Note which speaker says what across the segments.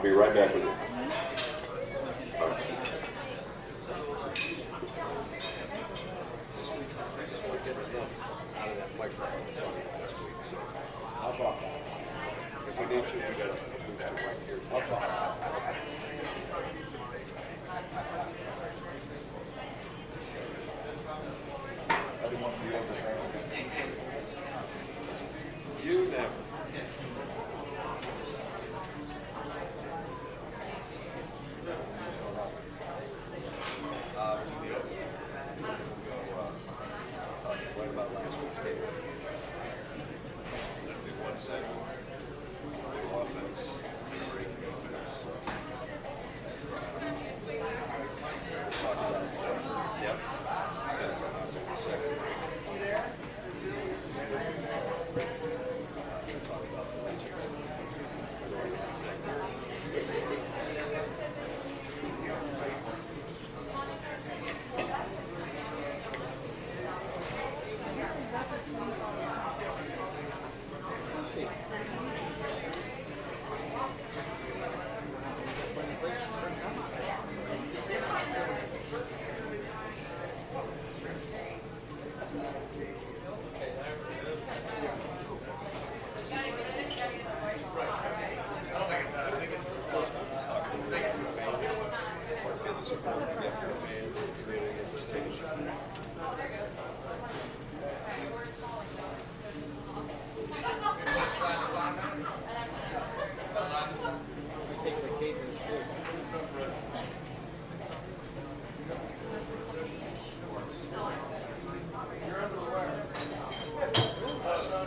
Speaker 1: be right back with you.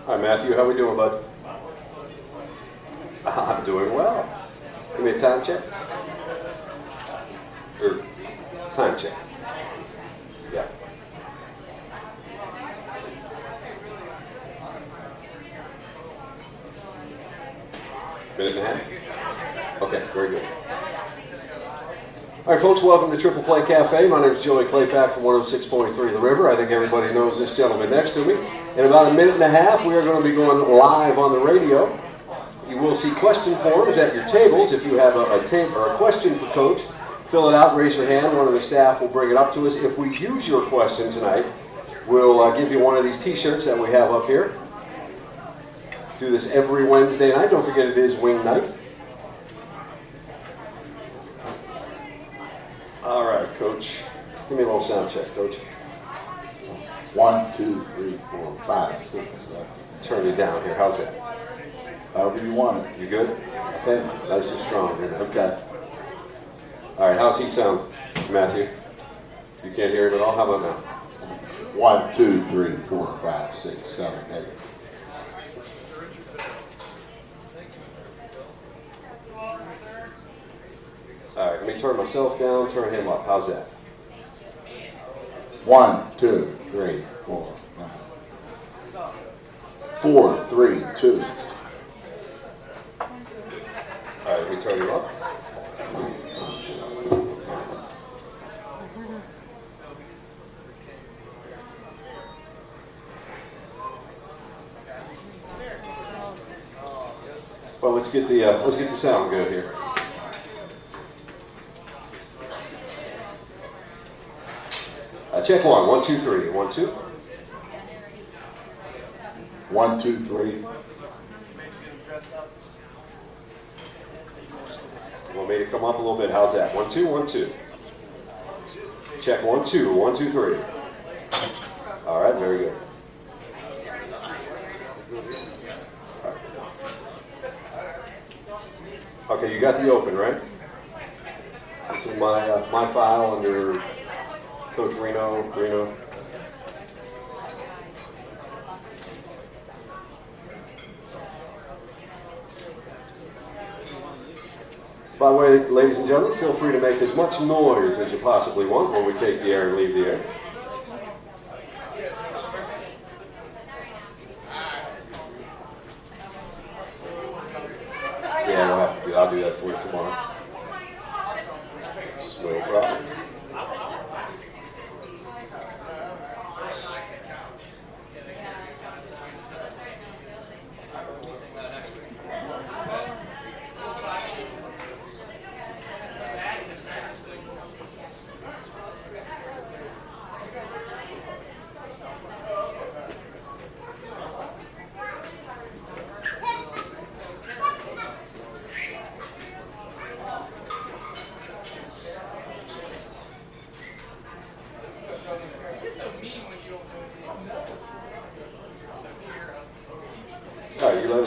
Speaker 1: Hi, Matthew. How we doing, bud? I'm doing well. Give me a time check. Or time check. Yeah. Minute and a half? Okay, very good. All right, folks, welcome to Triple Play Cafe. My name is Joey Claypack from 106.3 The River. I think everybody knows this gentleman next to me. In about a minute and a half, we are going to be going live on the radio. You will see question forms at your tables. If you have a question for Coach, fill it out, raise your hand. One of the staff will bring it up to us. If we use your question tonight, we'll give you one of these t-shirts that we have up here. Do this every Wednesday night. Don't forget it is wing night. All right, Coach. Give me a little sound check, Coach.
Speaker 2: 1, 2, 3, 4, 5, 6, 7.
Speaker 1: Turn it down here. How's that?
Speaker 2: However you want it.
Speaker 1: You good?
Speaker 2: Okay.
Speaker 1: Nice and strong. Here.
Speaker 2: Okay.
Speaker 1: All right, how's he sound, Matthew? You can't hear him at all? How about now?
Speaker 2: 1, 2, 3, 4, 5, 6, 7, 8.
Speaker 1: All right, let me turn myself down, turn him up. How's that?
Speaker 2: 1, 2, 3, 4, 5. 4, 3, 2.
Speaker 1: All right, let me turn you up. Well, let's get the sound good here. Check 1, 1, 2, 3, 1, 2.
Speaker 2: 1, 2, 3.
Speaker 1: You want me to come up a little bit? How's that? 1, 2, 1, 2. Check 1, 2, 1, 2, 3. All right, very good. All right. Okay, you got the open, right? It's in my file under Coach Reno. By the way, ladies and gentlemen, feel free to make as much noise as you possibly want when we take the air and leave the air. Yeah, we'll have to I'll do that for you tomorrow. No problem.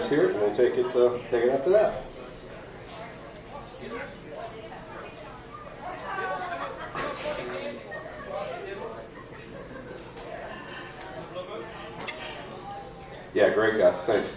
Speaker 1: let's hear it, and we'll take it after that. Yeah, great guys. Thanks.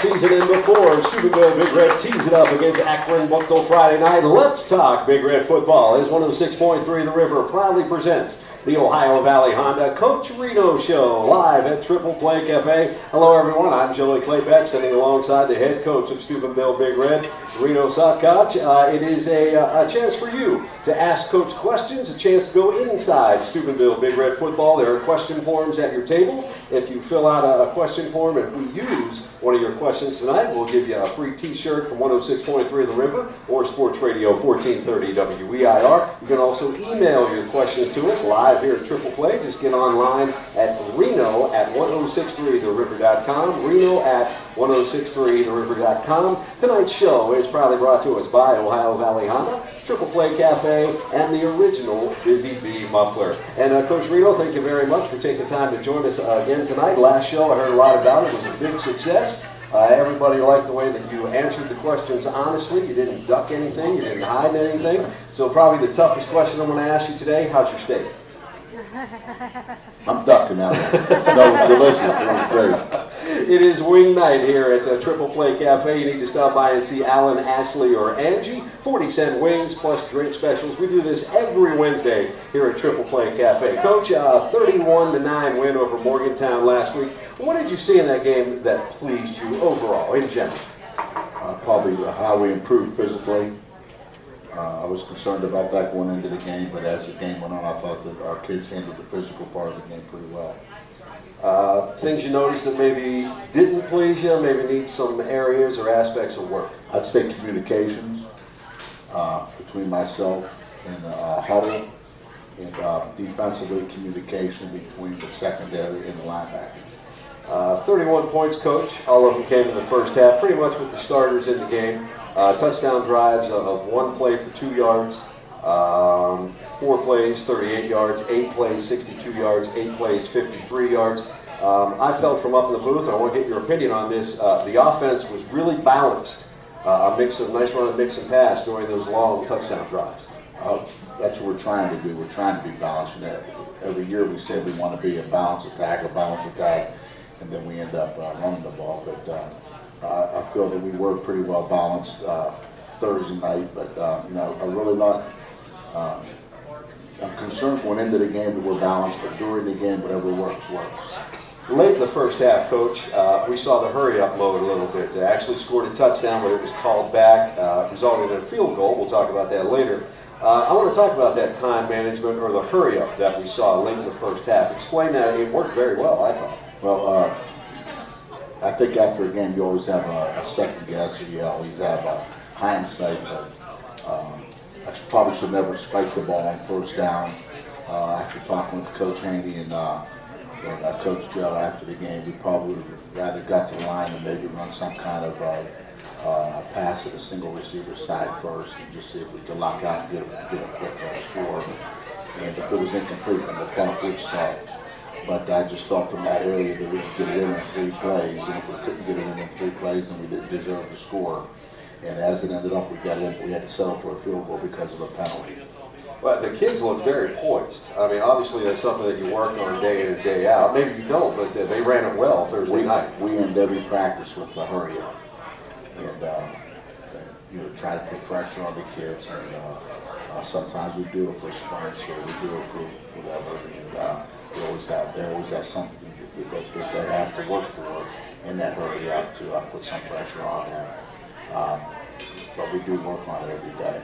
Speaker 1: Season in before Steubenville Big Red tees it up against Akron Buckle Friday night. Let's talk Big Red football as 106.3 The River proudly presents the Ohio Valley Honda Coach Reno Show live at Triple Play Cafe. Hello everyone, I'm Joey Clayback sitting alongside the head coach of Steubenville Big Red, Reno Sutkoch. It is a chance for you to ask Coach questions, a chance to go inside Steubenville Big Red football. There are question forms at your table. If you fill out a question form and we use one of your questions tonight, we'll give you a free t-shirt from 106.3 The River or Sports Radio 1430 WEIR. You can also email your questions to us live here at Triple Play. Just get online at Reno at 1063theriver.com. Reno at 1063theriver.com. Tonight's show is proudly brought to us by Ohio Valley Honda, Triple Play Cafe, and the original Busy Bee Muffler. And Coach Reno, thank you very much for taking time to join us again tonight. Last show I heard a lot about it. It was a big success. Everybody liked the way that you answered the questions honestly. You didn't duck anything. You didn't hide anything. So probably the toughest question I'm going to ask you today, how's your steak?
Speaker 2: I'm ducking that one. No, it's delicious. It was great.
Speaker 1: It is wing night here at Triple Play Cafe. You need to stop by and see Alan, Ashley, or Angie. 40-cent wings plus drink specials. We do this every Wednesday here at Triple Play Cafe. Coach, 31-9 win over Morgantown last week. What did you see in that game that pleased you overall, in general?
Speaker 2: Probably how we improved physically. I was concerned about that going into the game, but as the game went on, I thought that our kids handled the physical part of the game pretty well.
Speaker 1: Things you noticed that maybe didn't please you, maybe need some areas or aspects of work?
Speaker 2: I'd say communications between myself and huddle, and defensively communication between the secondary and the linebackers.
Speaker 1: 31 points, Coach. All of them came in the first half, pretty much with the starters in the game. Touchdown drives of 1 play for 2 yards, 4 plays, 38 yards, 8 plays, 62 yards, 8 plays, 53 yards. I felt from up in the booth, and I want to get your opinion on this, the offense was really balanced. A mix of nice run and mix and pass during those long touchdown drives.
Speaker 2: That's what we're trying to do. We're trying to be balanced. Every year we say we want to be a balanced attack, and then we end up running the ball. But I feel that we were pretty well balanced Thursday night. But I'm really not. I'm concerned going into the game that we're balanced, but during the game, whatever works.
Speaker 1: Late in the first half, Coach, we saw the hurry-up mode a little bit. They actually scored a touchdown, but it was called back, resulting in a field goal. We'll talk about that later. I want to talk about that time management or the hurry-up that we saw late in the first half. Explain that. It worked very well, I thought.
Speaker 2: Well, I think after a game, you always have a second guess, or you always have a hindsight. But I probably should never spike the ball on first down. After talking with Coach Haney and Coach Joe after the game, we probably would have rather got to the line and maybe run some kind of pass at the single receiver side first and just see if we could lock out and get a quick score. And if it was incomplete, then the clock would start. But I just thought from that area that we could get it in 3 plays, and if we couldn't get it in 3 plays, then we didn't deserve the score. And as it ended up, we got in, we had to settle for a field goal because of a penalty.
Speaker 1: Well, the kids look very poised. I mean, obviously that's something that you work on day in and day out. Maybe you don't, but they ran it well Thursday night.
Speaker 2: We end every practice with the hurry up. And try to put pressure on the kids. And sometimes we do it for sprints, or we do it for whatever. And they always have something that they have to work for in that hurry up to put some pressure on him. But we do work on it every day.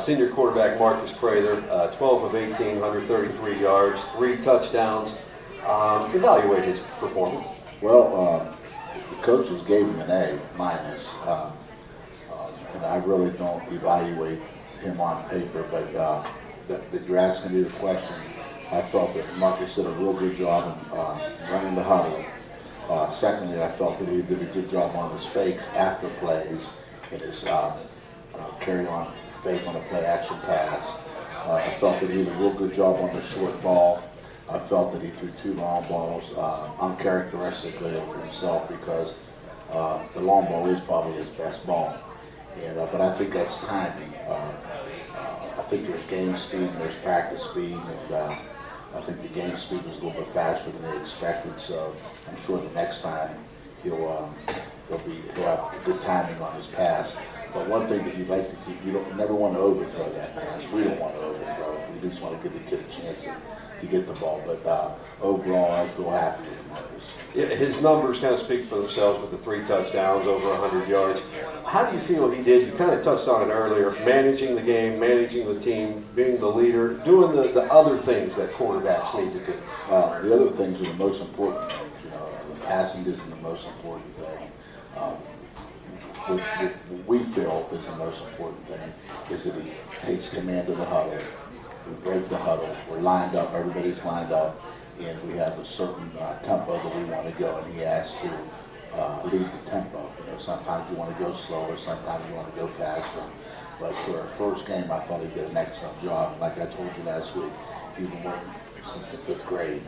Speaker 1: Senior quarterback Marcus Prather, 12 of 18, 133 yards, 3 touchdowns. Evaluate his performance.
Speaker 2: Well, the coaches gave him an A minus, and I really don't evaluate him on paper, but that you're asking me the question. I felt that Marcus did a real good job in running the huddle. Secondly, I felt that he did a good job on his fakes after plays and his carry on fake on a play action pass. I felt that he did a real good job on the short ball. I felt that he threw 2 long balls uncharacteristically for himself because the long ball is probably his best ball. And, but I think that's timing. I think there's game speed and there's practice speed, and I think the game speed was a little bit faster than they expected. So I'm sure the next time he'll have good timing on his pass. But one thing that you'd like to keep, you never want to overthrow that pass. We don't want to overthrow it. We just want to give the kid a chance to get the ball. But overall, I feel happy with Marcus.
Speaker 1: Yeah, his numbers kind of speak for themselves with the 3 touchdowns, over 100 yards. How do you feel he did? You kind of touched on it earlier, managing the game, managing the team, being the leader, doing the other things that quarterbacks need to do.
Speaker 2: The other things are the most important things. The passing isn't the most important thing. What we feel is the most important thing is that he takes command of the huddle. We break the huddle. We're lined up. Everybody's lined up. And we have a certain tempo that we want to go, and he has to lead the tempo. Sometimes you want to go slower, sometimes you want to go faster. But for our first game, I thought he did an excellent job. And like I told you last week, he's been working since the 5th grade.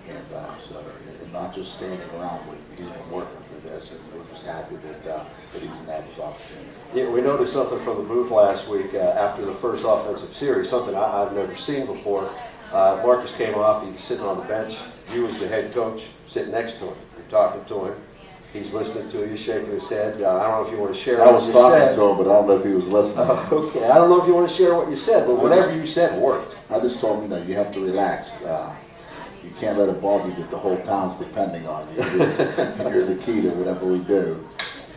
Speaker 2: And so, and not just standing around with him, he's been working for this, and we're just happy that he's in that opportunity.
Speaker 1: Yeah, we noticed something from the booth last week after the first offensive series, something I've never seen before. Marcus came off, he was sitting on the bench. You as the head coach sitting next to him. You're talking to him. He's listening to you, shaking his head. I don't know if you want to share what you said.
Speaker 2: I was talking to him, but I don't know if he was listening.
Speaker 1: Okay, I don't know if you want to share what you said, but whatever you said worked.
Speaker 2: I just told him, you have to relax. You can't let it bother you that the whole town's depending on you. You're the key to whatever we do.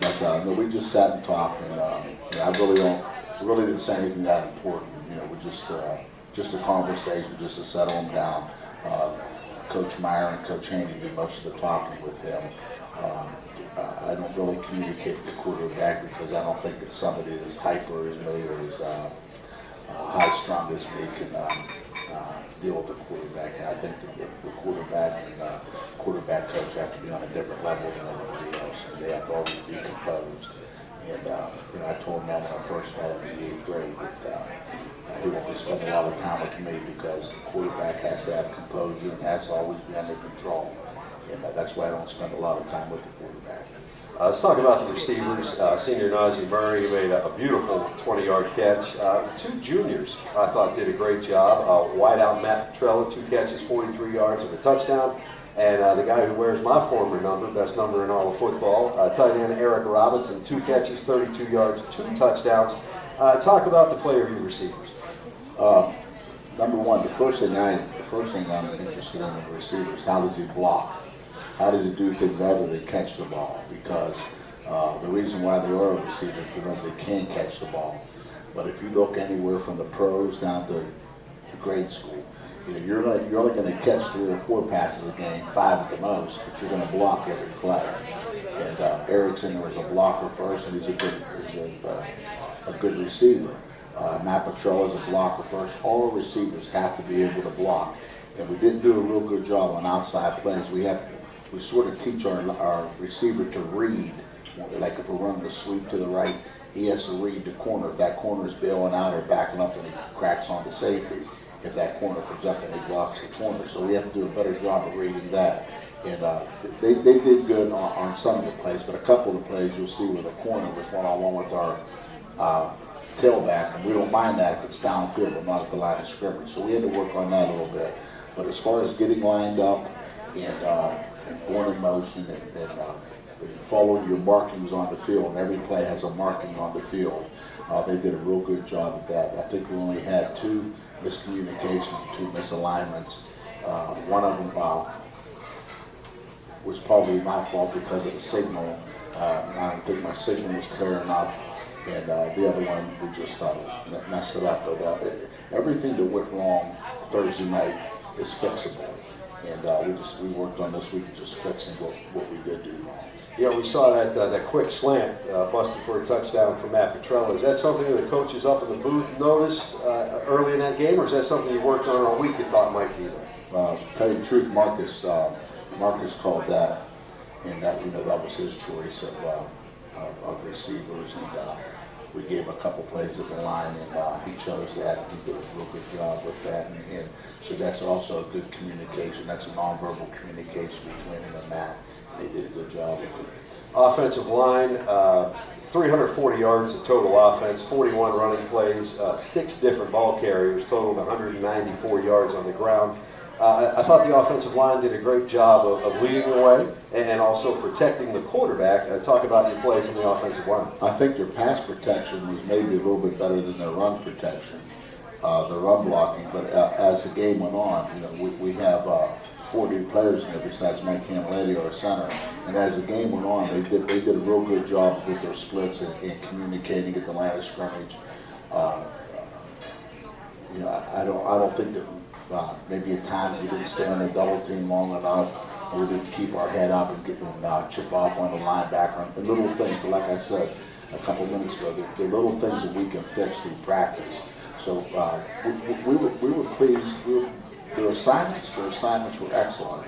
Speaker 2: But no, we just sat and talked, and I really didn't say anything that important. We just a conversation, just to settle him down. Coach Meyer and Coach Haney did most of the talking with him. I don't really communicate with the quarterback because I don't think that somebody as hyper as me or as high-strung as me can deal with the quarterback. And I think that the quarterback and quarterback coach have to be on a different level than everybody else. And they have to always be composed. And I told him that when I first met him in the 8th grade that he won't be spending a lot of time with me because the quarterback has to have composure and has to always be under control. And that's why I don't spend a lot of time with the quarterback.
Speaker 1: Let's talk about the receivers. Senior Najee Murray made a beautiful 20-yard catch. 2 juniors, I thought, did a great job. Wideout Matt Petrella, 2 catches, 43 yards and a touchdown. And the guy who wears my former number, best number in all of football, tight end Eric Robinson, 2 catches, 32 yards, 2 touchdowns. Talk about the play of your receivers.
Speaker 2: Number one, the first thing I'm interested in the receiver is how does he block? How does he do things other than catch the ball? Because the reason why they are receivers is because they can catch the ball. But if you look anywhere from the pros down to grade school, you're only going to catch 3 or 4 passes a game, 5 at the most, but you're going to block every play. And Eric's in there as a blocker first, and he's a good receiver. Matt Petrella is a blocker first. All receivers have to be able to block. And we didn't do a real good job on outside plays. We sort of teach our receiver to read. Like if we're running a sweep to the right, he has to read the corner. If that corner is bailing out or backing up and he cracks on the safety, if that corner comes up and he blocks the corner. So we have to do a better job of reading that. And they did good on some of the plays, but a couple of the plays you'll see where the corner was one-on-one with our tailback, and we don't mind that if it's downfield but not at the line of scrimmage. So we had to work on that a little bit. But as far as getting lined up and going in motion and following your markings on the field, and every play has a marking on the field, they did a real good job at that. I think we only had 2 miscommunications, 2 misalignments. One of them was probably my fault because of the signal. I don't think my signal was clear enough, and the other one, we just messed it up. But everything that went wrong Thursday night is fixable, and we worked on this week just fixing what we did do wrong.
Speaker 1: Yeah, we saw that quick slant busted for a touchdown from Matt Petrella. Is that something that the coaches up in the booth noticed early in that game, or is that something you worked on all week you thought might be there?
Speaker 2: To tell you the truth, Marcus called that, and that was his choice of receivers, and we gave a couple plays at the line, and he chose that, and he did a real good job with that, and so that's also a good communication. That's a nonverbal communication between him and Matt. They did a good job with it.
Speaker 1: Offensive line, 340 yards of total offense, 41 running plays, 6 different ball carriers, totaled 194 yards on the ground. I thought the offensive line did a great job of leading the way and also protecting the quarterback. Talk about your play from the offensive line.
Speaker 2: I think their pass protection was maybe a little bit better than their run protection, the run blocking. But as the game went on, we have 40 players in there besides Mike Camilletti, our center. And as the game went on, they did a real good job with their splits and communicating at the line of scrimmage. I don't think that maybe at times we didn't stay on the double team long enough. We didn't keep our head up and get them chip off on the linebacker. The little things, but like I said a couple minutes ago, the little things that we can fix through practice. So we were pleased. Their assignments were excellent.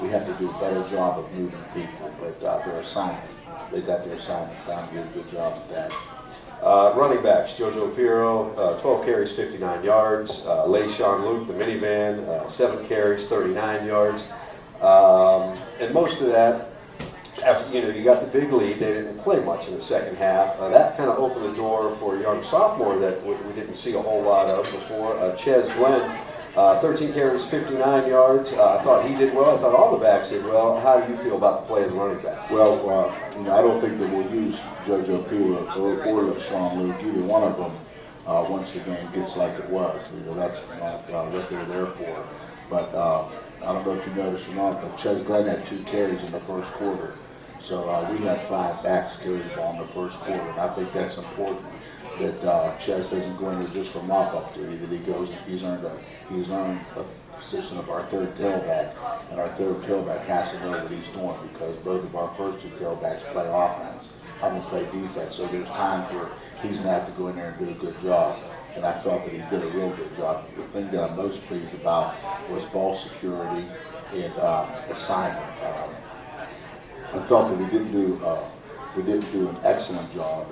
Speaker 2: We have to do a better job of moving people, but their assignments, they got their assignments down, did a good job of that.
Speaker 1: Running backs, JoJo Pirro, 12 carries, 59 yards. LeSean Luke, the minivan, 7 carries, 39 yards. And most of that, after you got the big lead, they didn't play much in the second half. That kind of opened the door for a young sophomore that we didn't see a whole lot of before, Ches Glenn. 13 carries, 59 yards. I thought he did well. I thought all the backs did well. How do you feel about the play of the running back?
Speaker 2: Well, I don't think that we'll use JoJo Pirro or LeSean Luke, either one of them, once the game gets like it was. That's not what they're there for. But I don't know if you noticed or not, but Ches Glenn had 2 carries in the first quarter. So we had 5 backs carry the ball in the first quarter, and I think that's important. That Ches doesn't go in there just for mop-up duty, that he goes, he's earned a position of our third tailback, and our third tailback has to know what he's doing because both of our first 2 tailbacks play offense. I'm going to play defense, so there's times where he's going to have to go in there and do a good job, and I felt that he did a real good job. The thing that I'm most pleased about was ball security and assignment. I felt that we didn't do an excellent job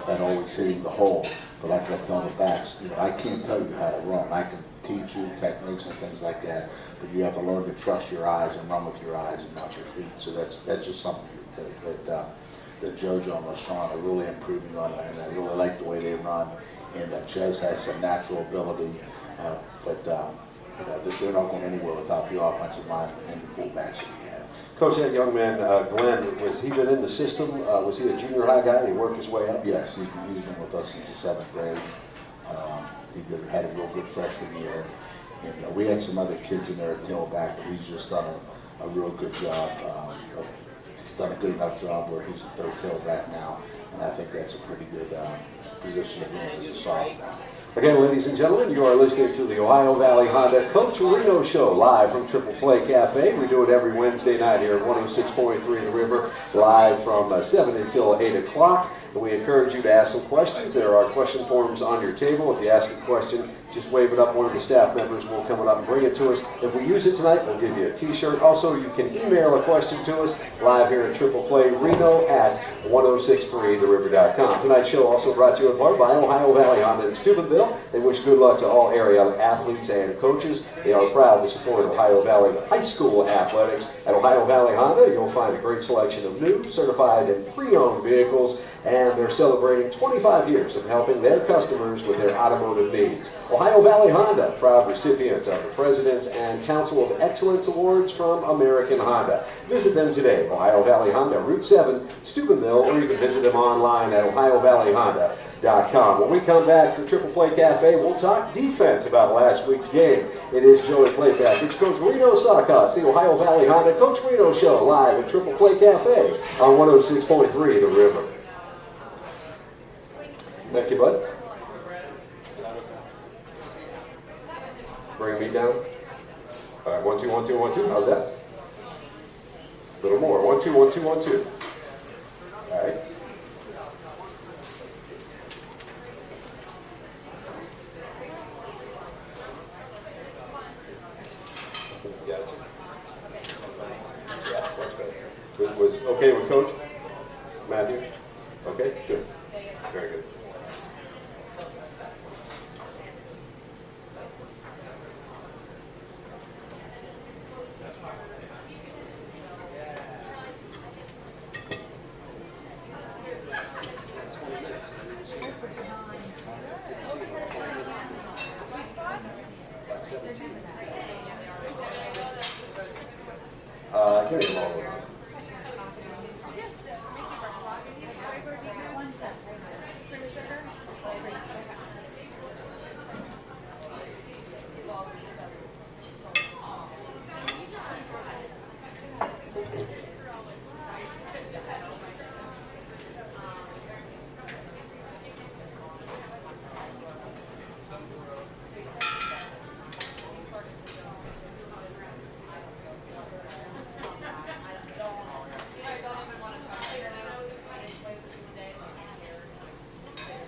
Speaker 2: at always hitting the hole. But like I tell the backs, I can't tell you how to run. I can teach you techniques and things like that, but you have to learn to trust your eyes and run with your eyes and not your feet. So that's just something that JoJo and LeSean are really improving on, and I really like the way they run. And Ches has some natural ability, but they're not going anywhere without the offensive line and the fullbacks that we have.
Speaker 1: Coach, that young man, Glenn, was he been in the system? Was he a junior high guy? Did he work his way up?
Speaker 2: Yes, he's been with us since the 7th grade. He had a real good freshman year. And we had some other kids in there at tailback, but he's just done a real good job. He's done a good enough job where he's a third tailback now, and I think that's a pretty good position to be in as a sophomore.
Speaker 1: Again, ladies and gentlemen, you are listening to the Ohio Valley Honda Coach Reno Show live from Triple Play Cafe. We do it every Wednesday night here at 106.3 The River, live from 7 until 8 o'clock. And we encourage you to ask some questions. There are question forms on your table. If you ask a question, just wave it up. One of the staff members will come up and bring it to us. If we use it tonight, we'll give you a t-shirt. Also, you can email a question to us live here at Triple Play Reno at 1063theriver.com. Tonight's show also brought to you in part by Ohio Valley Honda in Steubenville. They wish good luck to all area athletes and coaches. They are proud to support Ohio Valley High School athletics. At Ohio Valley Honda, you'll find a great selection of new, certified, and pre-owned vehicles, and they're celebrating 25 years of helping their customers with their automotive needs. Ohio Ohio Valley Honda, proud recipient of the President's and Council of Excellence Awards from American Honda. Visit them today, Ohio Valley Honda, Route 7, Steubenville, or you can visit them online at ohiovalleyhonda.com. When we come back to Triple Play Cafe, we'll talk defense about last week's game. It is Joey Playback. It's Coach Reno Socos, the Ohio Valley Honda Coach Reno Show, live at Triple Play Cafe on 106.3 The River. Thank you, bud. Bring me down. All right, 1, 2, 1, 2, 1, 2. How's that? A little more. 1, 2, 1, 2, 1, 2. All right. Got it. Yeah, that's better. Was okay with Coach Matthew? Okay, good. Very good. Give me a moment.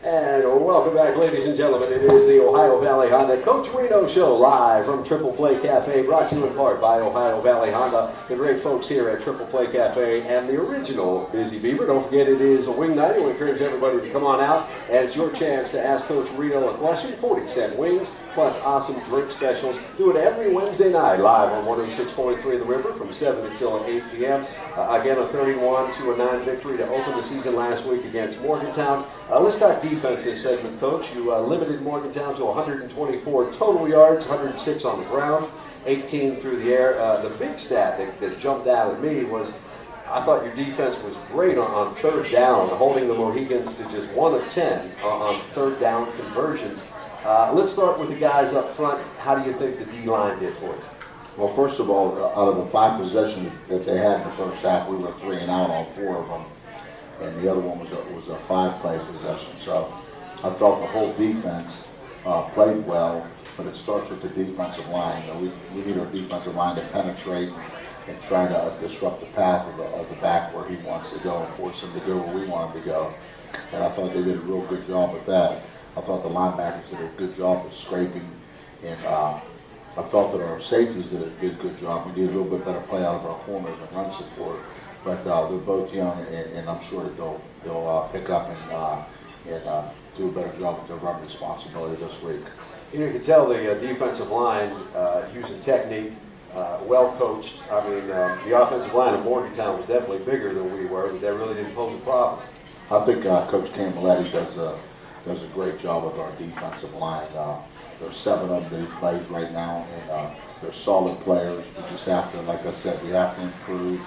Speaker 1: And welcome back, ladies and gentlemen. It is the Ohio Valley Honda Coach Reno Show, live from Triple Play Cafe, brought to you in part by Ohio Valley Honda, the great folks here at Triple Play Cafe, and the original Busy Beaver. Don't forget, it is a wing night. We encourage everybody to come on out, and it's your chance to ask Coach Reno a question. 40-cent wings, plus awesome drink specials. Do it every Wednesday night, live on 106.3 The River from 7 until 8 p.m. Again, a 31-9 victory to open the season last week against Morgantown. Let's talk defense this segment, Coach. You limited Morgantown to 124 total yards, 106 on the ground, 18 through the air. The big stat that jumped out at me was I thought your defense was great on third down, holding the Mohegans to just 1 of 10 on third down conversions. Let's start with the guys up front. How do you think the D-line did for you?
Speaker 2: Well, first of all, out of the 5 possessions that they had in the first half, we were 3 and out on 4 of them, and the other one was a 5-play possession. So I felt the whole defense played well, but it starts with the defensive line. You know, we need our defensive line to penetrate and try to disrupt the path of the back where he wants to go and force him to go where we want him to go. And I thought they did a real good job with that. I thought the linebackers did a good job of scraping, and I felt that our safeties did a good job. We need a little bit better play out of our corners and run support. But they're both young, and I'm sure that they'll pick up and do a better job with their run responsibility this week.
Speaker 1: You can tell the defensive line using technique, well coached. I mean, the offensive line of Morgantown was definitely bigger than we were, but that really didn't pose a problem.
Speaker 2: I think Coach Camilletti does a great job with our defensive line. There's 7 of them that he plays right now, and they're solid players. We just have to, like I said, we have to improve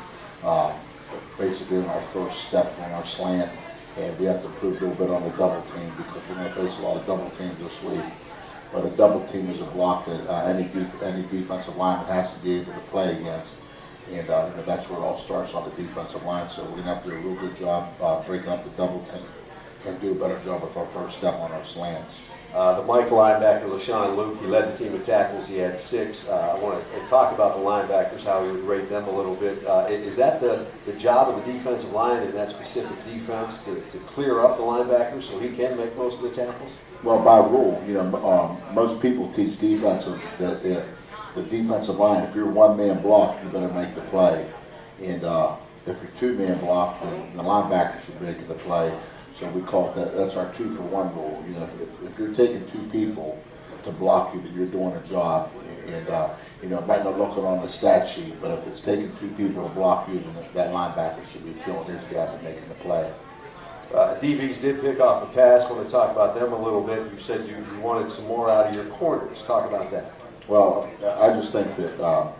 Speaker 2: basically in our first step on our slant, and we have to improve a little bit on the double team because we're going to face a lot of double teams this week. But a double team is a block that any defensive lineman has to be able to play against, and that's where it all starts on the defensive line. So we're going to have to do a real good job breaking up the double team and do a better job with our first step on our slants.
Speaker 1: The Mike linebacker, LaShawn Luke, he led the team in tackles. He had 6. I want to talk about the linebackers, how he would rate them a little bit. Is that the job of the defensive line in that specific defense to clear up the linebackers so he can make most of the tackles?
Speaker 2: Well, by rule, most people teach defensive that the defensive line, if you're one-man block, you better make the play. And if you're two-man block, then the linebacker should make the play. So we call it that's our 2-for-1 rule. If you're taking 2 people to block you, then you're doing a job. And it might not look good on the stat sheet, but if it's taking 2 people to block you, then that linebacker should be filling his gap and making the play.
Speaker 1: DBs did pick off the pass. I want to talk about them a little bit. You said you wanted some more out of your corners. Talk about that.
Speaker 2: Well, I just think that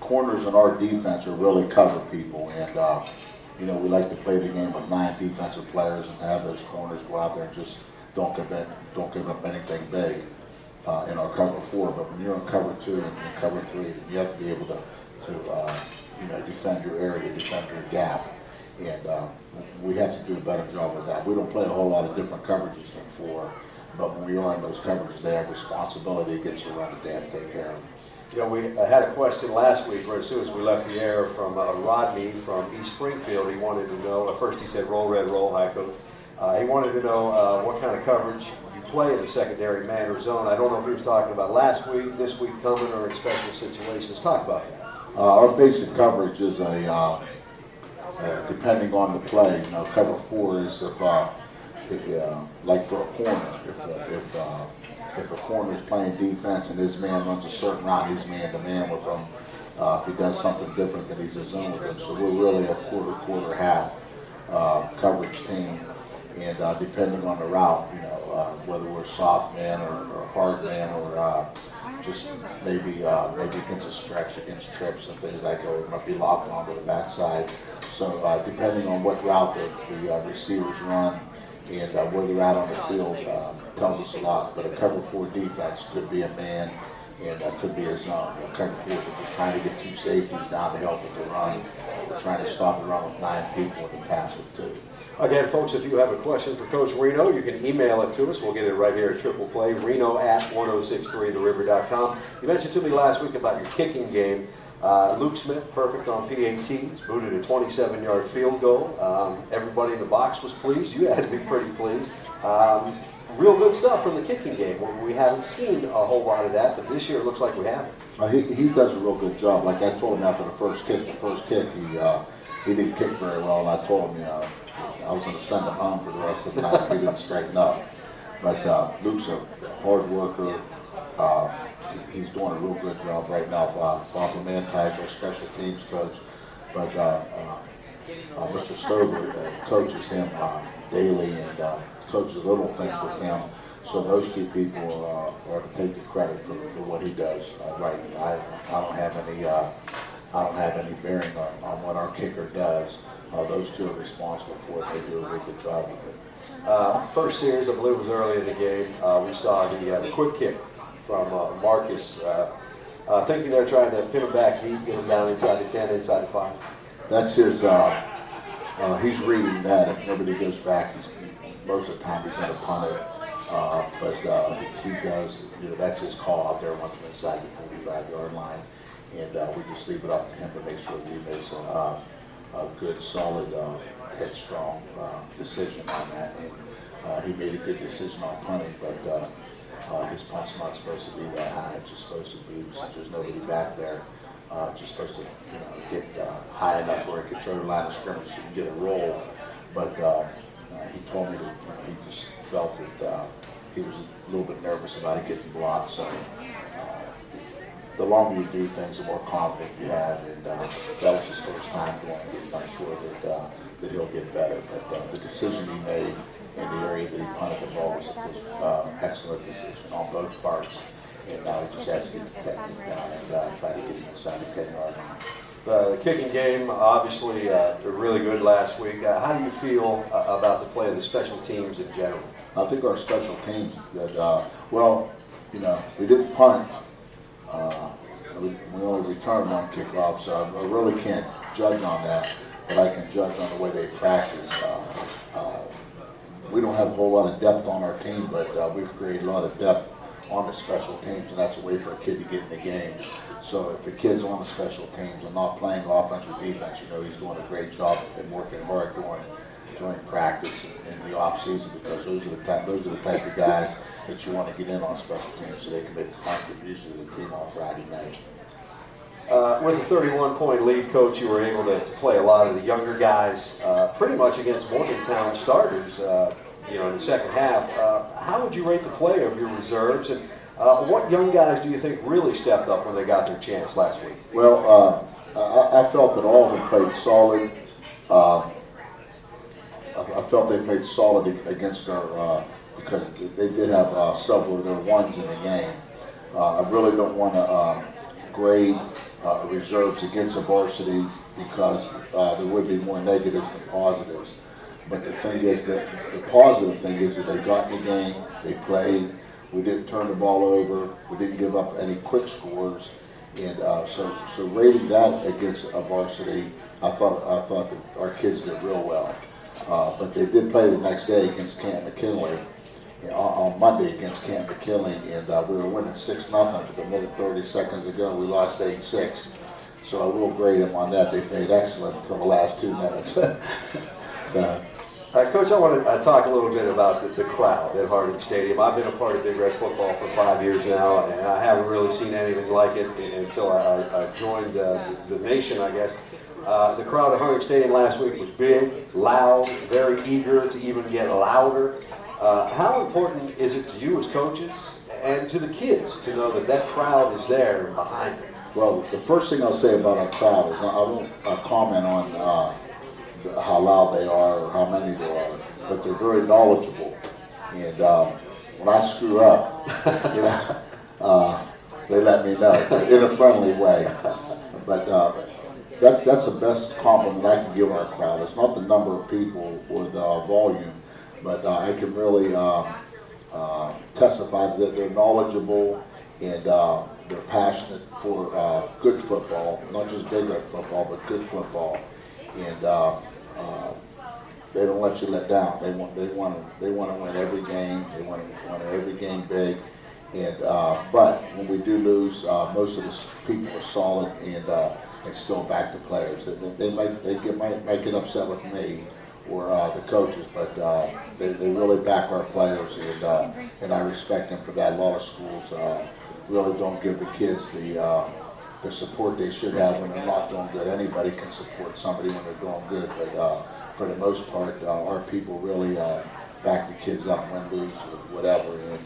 Speaker 2: corners in our defense are really cover people, and you know, we like to play the game with 9 defensive players and have those corners go out there and just don't give up anything big in our cover 4. But when you're in cover 2 and in cover 3, you have to be able to you know, defend your area, defend your gap, and we have to do a better job with that. We don't play a whole lot of different coverages than 4, but when we are in those coverages, they have responsibility against the run that they have to take care of.
Speaker 1: You know, we had a question last week, where as soon as we left the air, from Rodney from East Springfield. He wanted to know, first he said, roll red, roll high, coach. He wanted to know what kind of coverage you play in the secondary man or zone. I don't know if he was talking about last week, this week coming, or in special situations. Talk about that.
Speaker 2: Our basic coverage is depending on the play. You know, cover 4 is if like for a corner, if a corner is playing defense and his man runs a certain route, he's man-to-man with him. If he does something different, then he's a zone with him. So we're really a quarter, half coverage team. And depending on the route, you know, whether we're soft man or hard man or just maybe against a stretch, against trips and things like that, we might be locked onto the backside. So depending on what route the receivers run, and where they're at on the field tells us a lot. But a cover 4 defense could be a man, and could be a zone. A cover 4 is just trying to get 2 safeties down to help with the run. We're trying to stop the run with 9 people and the pass with 2.
Speaker 1: Again, folks, if you have a question for Coach Reno, you can email it to us. We'll get it right here at Triple Play, Reno@1063theriver.com. You mentioned to me last week about your kicking game. Luke Smith, perfect on PATs, booted a 27-yard field goal. Everybody in the box was pleased. You had to be pretty pleased. Real good stuff from the kicking game. We haven't seen a whole lot of that, but this year it looks like we have it.
Speaker 2: He does a real good job. Like I told him after the first kick, he didn't kick very well, and I told him, you know, I was going to send him home for the rest of the night if he didn't straighten up. But Luke's a hard worker. He's doing a real good job right now. Bob Mantage, our special teams coach, but Mr. Stover coaches him daily and coaches little things with him. So those 2 people are to take the credit for what he does. Right, I don't have any bearing on what our kicker does. Those 2 are responsible for it. They do a really good job with it.
Speaker 1: First series, I believe, was early in the game. We saw the quick kick from Marcus, thinking they're trying to pin him back deep, get him down inside the 10, inside the 5.
Speaker 2: That's his, he's reading that. If nobody goes back, most of the time he's going to punt it. But he does, you know, that's his call out there once we're inside the 45-yard line. And we just leave it up to him to make sure that he makes a good, solid, headstrong decision on that. And he made a good decision on punting, but his punt's not supposed to be that high. It's just supposed to be, since there's nobody back there, just supposed to, you know, get high enough where it can throw the line of scrimmage so you can get a roll. But he told me that he just felt that he was a little bit nervous about it getting blocked. So the longer you do things, the more confident you have. And that was his first time doing it. I'm sure that he'll get better. But the decision he made in the area that he punted the ball was an excellent decision on both parts. And now he just has to get the technique down and try to get him inside the 10-yard line.
Speaker 1: The kicking game, obviously, really good last week. How do you feel about the play of the special teams in general?
Speaker 2: I think our special teams did, well, you know, we didn't punt. We only returned 1 kickoff, so I really can't judge on that, but I can judge on the way they practice. We don't have a whole lot of depth on our team, but we've created a lot of depth on the special teams, and that's a way for a kid to get in the game. So if the kid's on the special teams and not playing offense or defense, you know, he's doing a great job and working hard during practice in the off season, because those are the type of guys that you want to get in on special teams so they can make a contribution to the team on Friday night.
Speaker 1: With a 31-point lead, Coach, you were able to play a lot of the younger guys, pretty much against Morgantown starters, you know, in the second half. How would you rate the play of your reserves, and what young guys do you think really stepped up when they got their chance last week?
Speaker 2: Well, I felt that all of them played solid. I felt they played solid against our, because they did have several of their ones in the game. I really don't want to grade reserves against a varsity because there would be more negatives than positives. But the thing is that the positive thing is that they got in the game, they played, we didn't turn the ball over, we didn't give up any quick scores, and so rating that against a varsity, I thought that our kids did real well. But they did play the next day against Camp McKinley, on Monday against Camp McKinley, and we were winning 6-0 with a minute 30 seconds ago. We lost 8-6. So I will grade them on that. They played excellent until the last 2 minutes.
Speaker 1: Coach, I want to talk a little bit about the crowd at Harding Stadium. I've been a part of Big Red football for 5 years now, and I haven't really seen anything like it until I joined the nation, I guess. The crowd at Harding Stadium last week was big, loud, very eager to even get louder. How important is it to you as coaches and to the kids to know that that crowd is there behind them?
Speaker 2: Well, the first thing I'll say about our crowd is I won't comment on how loud they are or how many there are, but they're very knowledgeable. And when I screw up, they let me know in a friendly way. But that's the best compliment I can give our crowd. It's not the number of people or the volume, but I can really testify that they're knowledgeable and they're passionate for good football, not just Big Red football, but good football. And they don't let you let down. They want to win every game. They want to win every game big. And but when we do lose, most of the people are solid and still back to players. They might get upset with me or the coaches, but they really back our players, and I respect them for that. A lot of schools really don't give the kids the support they should have when they're not doing good. Anybody can support somebody when they're doing good, but for the most part, our people really back the kids up, win, lose, or whatever, and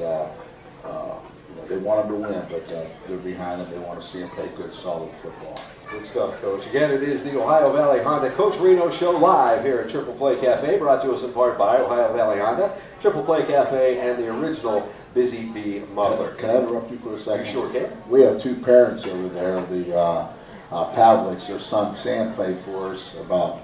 Speaker 2: they want them to win, but they're behind them. They want to see them play good, solid football.
Speaker 1: Good stuff, Coach. Again, it is the Ohio Valley Honda Coach Reno Show live here at Triple Play Cafe, brought to us in part by Ohio Valley Honda, Triple Play Cafe, and the original Busy Bee Muffler.
Speaker 2: Can I interrupt you for a second?
Speaker 1: You sure can.
Speaker 2: We have 2 parents over there. The Pavliks, their son Sam played for us about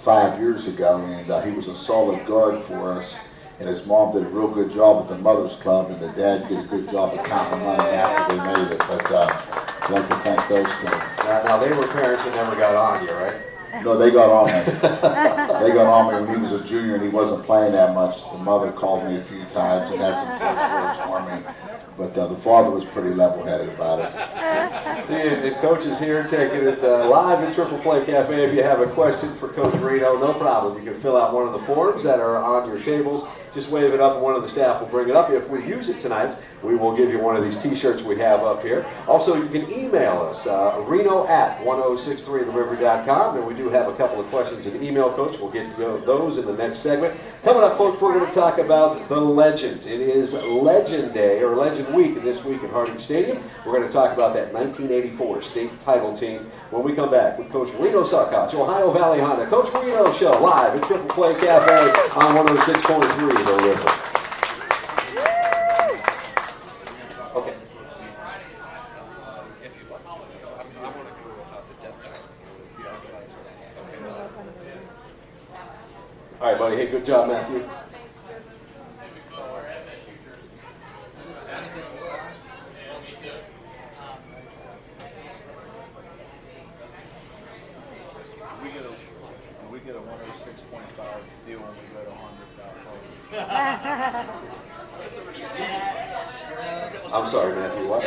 Speaker 2: 5 years ago, and he was a solid guard for us. And his mom did a real good job at the Mothers Club, and the dad did a good job of counting money after they made it. But I'd like to thank those kids.
Speaker 1: Now, they were parents that never got on you, right?
Speaker 2: No, they got on me. They got on me when he was a junior and he wasn't playing that much. The mother called me a few times and had some tips for me. But the father was pretty level-headed about it.
Speaker 1: See, the coach is here taking it live at Triple Play Cafe. If you have a question for Coach Reno, no problem. You can fill out one of the forms that are on your tables. Just wave it up and one of the staff will bring it up. If we use it tonight, we will give you one of these t-shirts we have up here. Also, you can email us, reno@1063theriver.com, and we do have a couple of questions in email, Coach. We'll get to those in the next segment. Coming up, folks, we're going to talk about the legends. It is Legend Day, or Legend Week, this week at Harding Stadium. We're going to talk about that 1984 state title team when we come back with Coach Reno Suckots, Ohio Valley Honda. Coach Reno Show live at Triple Play Cafe on 106.3 The River. Okay. All right, buddy. Hey, good job, Matthew.
Speaker 3: We get a 106.5 deal when we go to 100.
Speaker 1: I'm sorry, Matthew. What?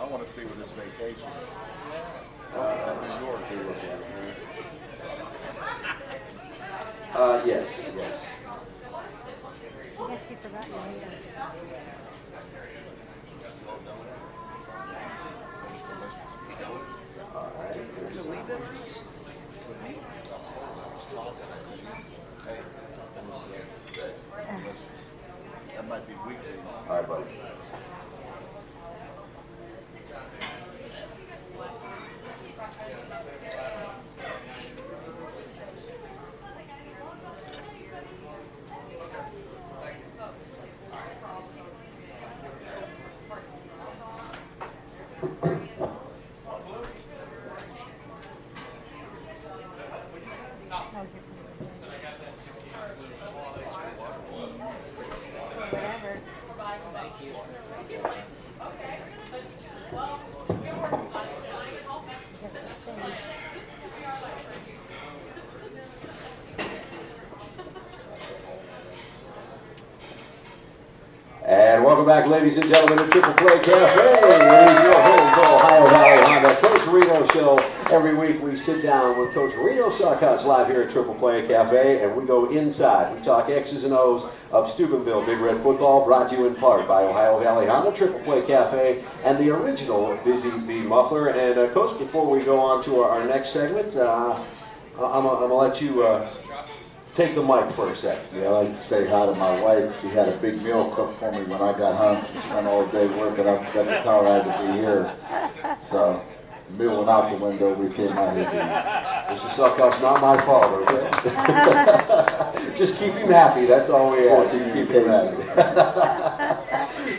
Speaker 3: I want to see what his vacation is. New York, he looked at it.
Speaker 1: Yes.
Speaker 4: I guess she forgot your name.
Speaker 1: All right.
Speaker 3: That might be weekly.
Speaker 1: All right, buddy. Welcome back, ladies and gentlemen, to Triple Play Cafe. Ladies your host, Ohio Valley Honda, Coach Reno Show. Every week we sit down with Coach Reno Sockhouse live here at Triple Play Cafe, and we go inside. We talk X's and O's of Steubenville Big Red Football, brought to you in part by Ohio Valley Honda, Triple Play Cafe, and the original Busy Bee Muffler. And Coach, before we go on to our next segment, I'm gonna let you take the mic for a second.
Speaker 2: Yeah, I like to say hi to my wife. She had a big meal cooked for me when I got home. She spent all day working. I forgot to tell her I had to be here. So, the meal went out the window. We came out here to eat.
Speaker 1: Mr. Sockhouse, not my fault, okay? Just keep him happy. That's all we ask. Keep him happy.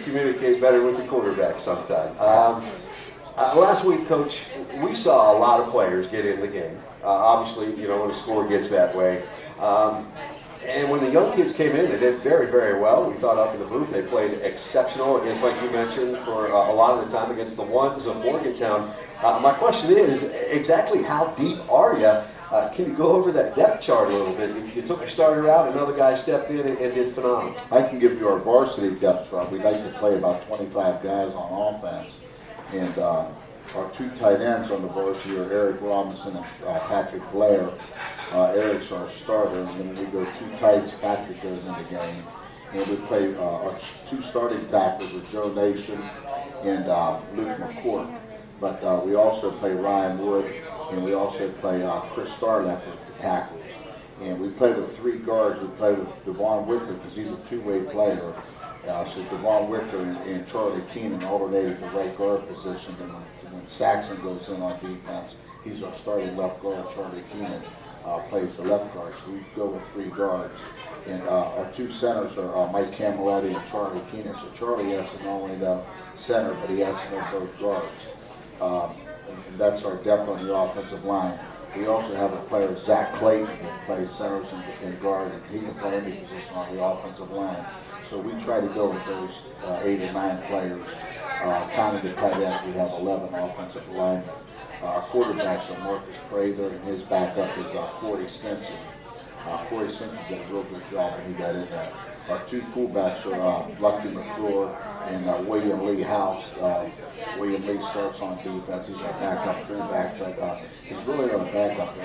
Speaker 1: Communicate better with the quarterback sometime. Last week, Coach, we saw a lot of players get in the game. Obviously, you know, when the score gets that way. And when the young kids came in, they did very, very well. We thought up in the booth they played exceptional against, like you mentioned, for a lot of the time against the ones of Morgantown. My question is, exactly how deep are you? Can you go over that depth chart a little bit? You took your starter out, another guy stepped in and did phenomenal.
Speaker 2: I can give you our varsity depth chart. We'd like to play about 25 guys on offense. And our two tight ends on the varsity are Eric Robinson and Patrick Blair. Eric's our starter, and then we go two tights. Patrick goes in the game. And we play our two starting tackles are Joe Nation and Luke McCourt. But we also play Ryan Wood, and we also play Chris Starlap with the tackles. And we play with three guards. We play with Devon Wicker because he's a two-way player. So Devon Wicker and Charlie Keenan alternated the right guard position. And when Saxon goes in on defense, he's our starting left guard. Charlie Keenan plays the left guard. So we go with three guards. And our two centers are Mike Camilletti and Charlie Keenan. So Charlie has to not only know center, but he has to know both guards. And that's our depth on the offensive line. We also have a player, Zach Clayton, that plays centers and guard, and he can play any position on the offensive line. So we try to go with those 8 or 9 players. Counting the tight ends, we have 11 offensive linemen. Our quarterbacks are Marcus Prather, and his backup is Corey Stinson. Corey Stinson did a real good job when he got in there. Our two fullbacks are Lucky McClure and William Lee House. William Lee starts on defense. He's our backup fullback, but he's really not a backup.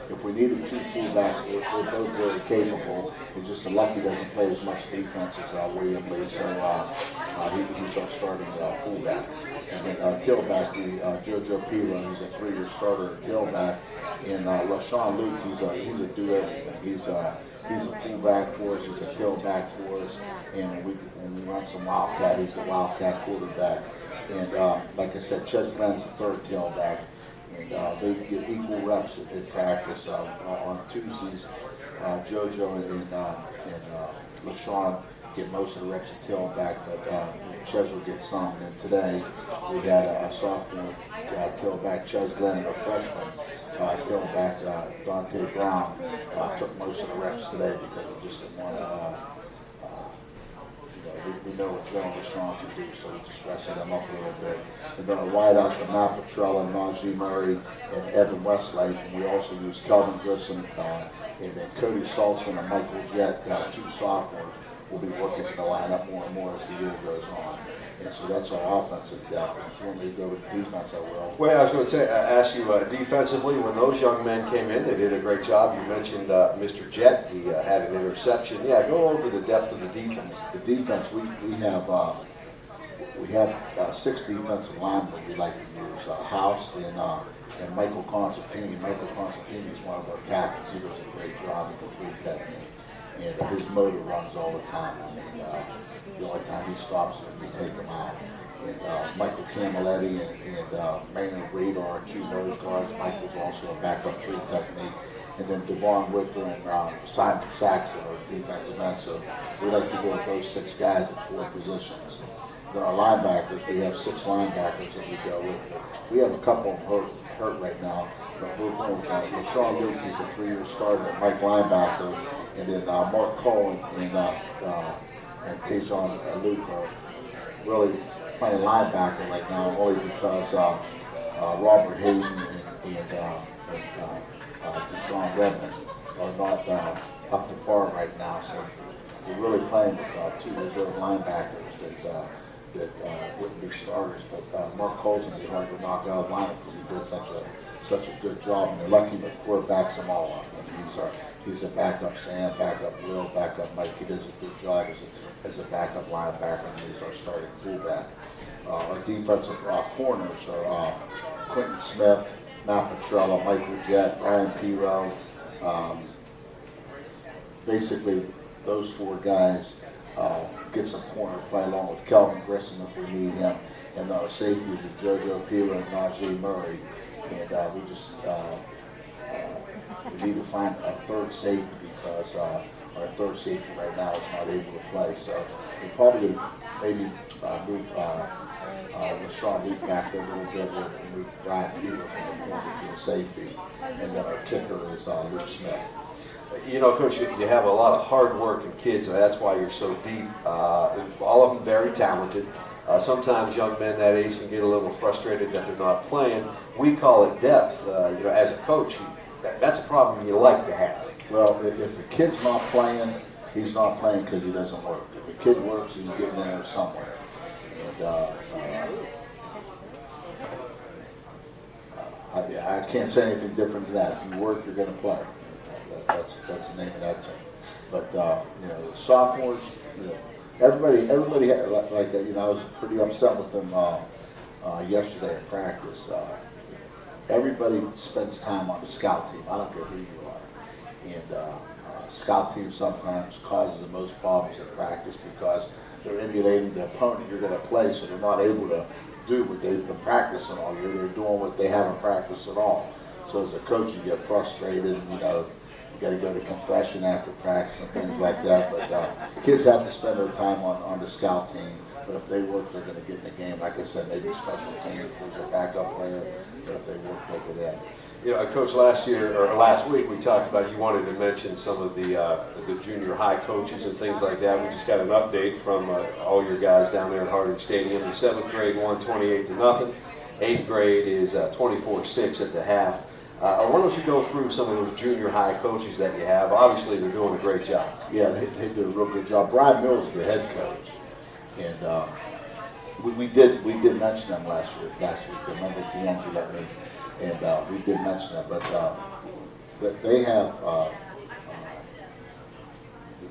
Speaker 2: If we needed two fullbacks, they're both very capable. It's just that Lucky doesn't play as much defense as William Lee, so he's our starting fullback. And then tailback, JoJo Pila, he's a 3-year starter at tailback. And LaShawn Luke, he's a do-everything. He's a fullback for us, he's a tailback for us, and we run some wildcat. He's a wildcat quarterback. And like I said, Ches Glenn's the third tailback. And they get equal reps in practice. On Tuesdays, JoJo and LaShawn get most of the reps at tailback, but Ches will get some. And today we had a sophomore tailback, Ches Glenn, and a freshman tailback, Dante Brown, took most of the reps today because we just didn't want to. We know what Joe and LaShawn can do, so we just rested them up a little bit. And then our wideouts are Matt Petrella, Najee Murray, and Evan Westlake. And we also use Kelvin Grissom, and then Cody Salson and Michael Jett, two sophomores, will be working in the lineup more and more as the year goes on. And so that's our offensive depth. If you want me to go to the defense, I will.
Speaker 1: Well, I was going to ask you defensively, when those young men came in, they did a great job. You mentioned Mr. Jett. He had an interception. Yeah, go over the depth of the defense.
Speaker 2: The defense, we have 6 defensive linemen we like to use. House and Michael Constantini. Michael Constantini is one of our captains. He does a great job with the three technique. And his motor runs all the time. I mean, the only time he stops is when we take him out. And Michael Camilletti and Maynard Reed are our 2 nose guards. Michael's also a backup 3 technique. And then Devon Wicker and Simon Saxon are defensive ends. So we like to go with those 6 guys at 4 positions. Then our linebackers, we have 6 linebackers that we go with. We have a couple of them hurt right now. But we're going with LaShawn Luke, he's a 3-year starter, Mike linebacker. And then Mark Cole and Tajon Luke are really playing linebacker right now, only because Robert Hayden and Deshaun Redmond are not up to par right now. So we're really playing with 2 reserve linebackers that wouldn't be starters, but Mark Cole's going to be hard to knock out of lineup because he did such a good job, and they're lucky that McClure backs them all up. And he's a backup Sam, backup Will, backup Mike. He does a good job as a backup linebacker, and he's our starting fullback. Our defensive corners are Quentin Smith, Matt Petrella, Michael Jett, Brian Piro. Basically, those 4 guys get some corner play along with Kelvin Grissom if we need him. And our safeties are JoJo Peeler and Najee Murray. And we just we need to find a 3rd safety because our 3rd safety right now is not able to play. So we probably maybe move Rashawn Leaf back there a little bit and move Brian Peeler from the corner to the safety. And then our kicker is Luke Smith.
Speaker 1: You know, Coach, you have a lot of hard-working kids, and that's why you're so deep. All of them very talented. Sometimes young men that age can get a little frustrated that they're not playing. We call it depth. You know, as a coach, that's a problem you like to have.
Speaker 2: Well, if the kid's not playing, he's not playing because he doesn't work. If the kid works, he's getting in there somewhere. And I can't say anything different than that. If you work, you're going to play. That's the name of that team. But you know, the sophomores, you know, everybody had, like that. You know, I was pretty upset with them yesterday in practice. Everybody spends time on the scout team. I don't care who you are. And scout team sometimes causes the most problems in practice because they're emulating the opponent you're going to play, so they're not able to do what they've been practicing all year. They're doing what they haven't practiced at all. So as a coach, you get frustrated, and, you know, you got to go to confession after practice and things like that. But the kids have to spend their time on the scout team. But if they work, they're going to get in the game. Like I said, maybe special teams, there's a backup player. But if they work, they'll get in.
Speaker 1: You know, Coach, last week we talked about, you wanted to mention some of the junior high coaches and things like that. We just got an update from all your guys down there at Harding Stadium. The 7th grade won 28-0. 8th grade is 24-6 at the half. Why don't you go through some of those junior high coaches that you have? Obviously, they're doing a great job.
Speaker 2: Yeah, they do a real good job. Brian Mills is the head coach, and we did mention them last week. Remember at the end you let me, and we did mention them. But they have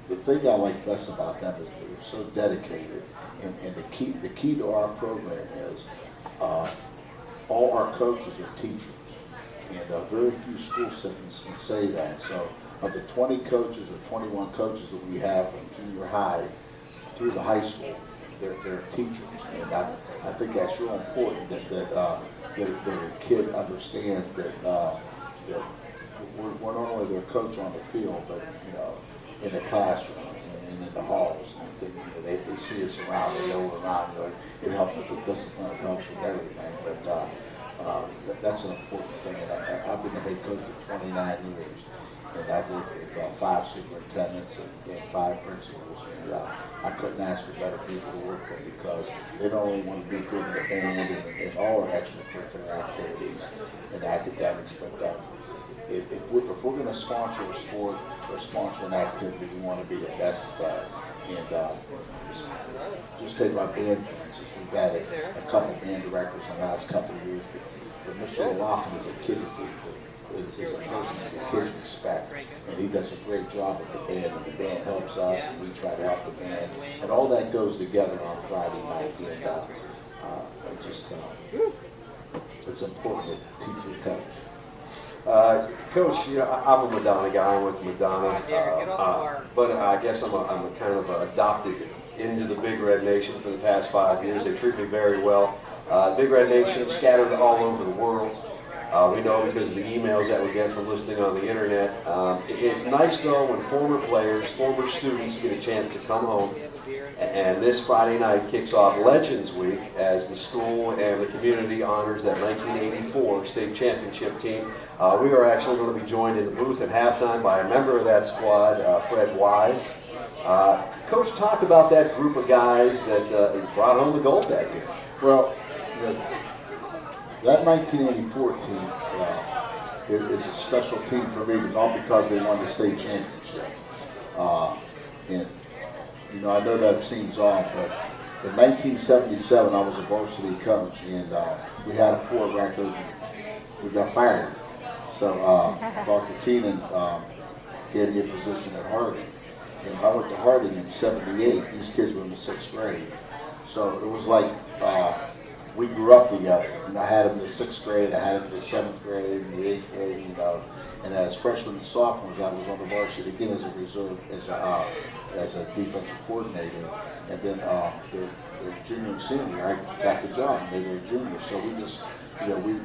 Speaker 2: the thing I like best about them is they're so dedicated, and the key to our program is all our coaches are teachers. And very few school systems can say that. So of the 20 coaches or 21 coaches that we have from junior high through the high school, they're teachers. And I think that's real important that the kid understands that we're not only their coach on the field, but you know, in the classroom and in the halls. And they see us around, they go around. You know, it helps with the discipline, it helps with everything. But that's an important thing. And I've been the head coach for 29 years, and I've worked with 5 superintendents and 5 principals. And I couldn't ask for better people to work with because they don't only want to be good in the band and all our extracurricular activities and academics, but if we're going to sponsor a sport or sponsor an activity, we want to be the best at that. And just take my band, for instance. We've had a couple band directors in the last couple of years. But Mr. Lofton is a kid is a person that the kids respect, and he does a great job with the band, and the band helps us, and we try to help the band, and all that goes together on Friday night. And it's important that teachers coach.
Speaker 1: Coach, you know, I'm a Madonna guy. I went to Madonna, but I guess I'm a kind of adopted into the Big Red Nation for the past 5 years. They treat me very well. Big Red Nation scattered all over the world. We know because of the emails that we get from listening on the internet. It's nice though when former players, former students get a chance to come home. And this Friday night kicks off Legends Week as the school and the community honors that 1984 state championship team. We are actually going to be joined in the booth at halftime by a member of that squad, Fred Wise. Coach, talk about that group of guys that brought home the gold that year.
Speaker 2: Well, that 1984 team is a special team for me, not because they won the state championship. And You know, I know that seems odd, but in 1977, I was a varsity coach, and we had a 4 record. We got fired. So Dr. Keenan gave me a position at Harding. And I went to Harding in '78. These kids were in the 6th grade. So it was like we grew up together. You know, I had them in the 6th grade, I had them in the 7th grade, and the 8th grade, you know. And as freshmen and sophomores, I was on the varsity again as a reserve, as a defensive coordinator. And then the junior and senior, I got the job, and they were juniors. So we just, you know, we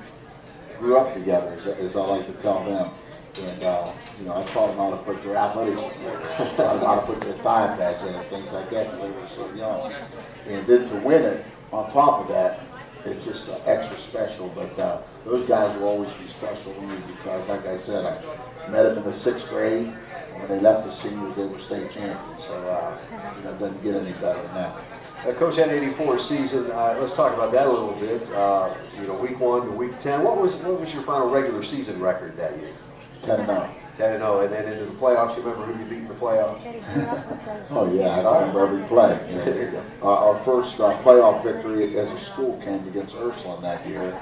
Speaker 2: grew up together, as I like to tell them. And, you know, I taught them how to put their athletics together, how to put their thigh pads in and things like that when they were so young. And then to win it, on top of that, it's just extra special. But those guys will always be special to me because, like I said, I met them in the 6th grade. And when they left the seniors, they were state champions. So, you know, it doesn't get any better than that.
Speaker 1: Coach, that '84 season, let's talk about that a little bit. You know, week 1 to week 10. What was your final regular season record that year?
Speaker 2: 10-0.
Speaker 1: 10-0, and then into the playoffs. You remember who you beat in the playoffs?
Speaker 2: Oh yeah, I remember every play. You know. Our first playoff victory as a school came against Ursuline that year,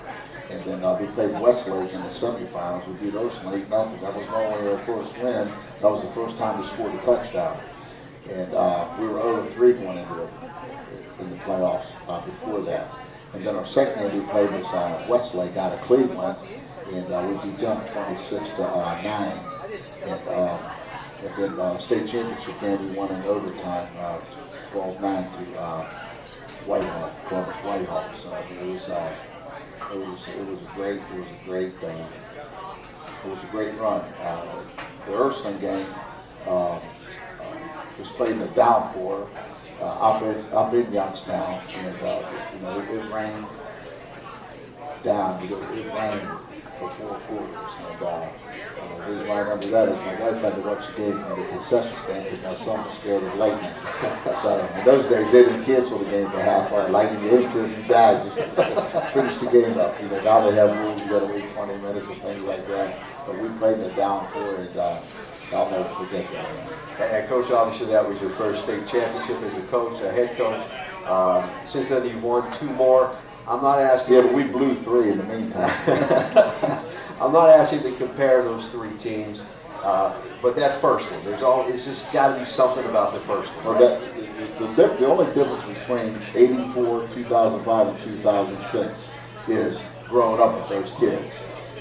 Speaker 2: and then we played Westlake in the semifinals. We beat Ursuline 8-0. That was not only our first win, that was the first time we scored a touchdown. And we were 0-3 going in the playoffs before that. And then our second game we played was Westlake out of Cleveland, and we beat them 26-9. And then state championship game we won in overtime, 12-9 to Whitehall, Columbus Whitehall. So it was a great run. The Ursuline game was played in the downpour up in Youngstown, and you know it rained down. It rained for 4 quarters, and the reason why I remember that is my wife had to watch the game from the concession stand because my son was scared of lightning. So in those days they didn't cancel the game for half hour. Lightning hit you and you died. Just finish the game up. You know, now they have rules. You got to wait 20 minutes and things like that. But we played in the downpour, and I'll never forget that.
Speaker 1: And Coach, obviously that was your first state championship as a coach, a head coach. Since then you've won 2 more. I'm not asking.
Speaker 2: Yeah, but we blew 3 in the meantime.
Speaker 1: I'm not asking to compare those 3 teams, but that first one, it's just got to be something about the first one.
Speaker 2: Well, the only difference between '84, 2005, and 2006 is growing up with those kids.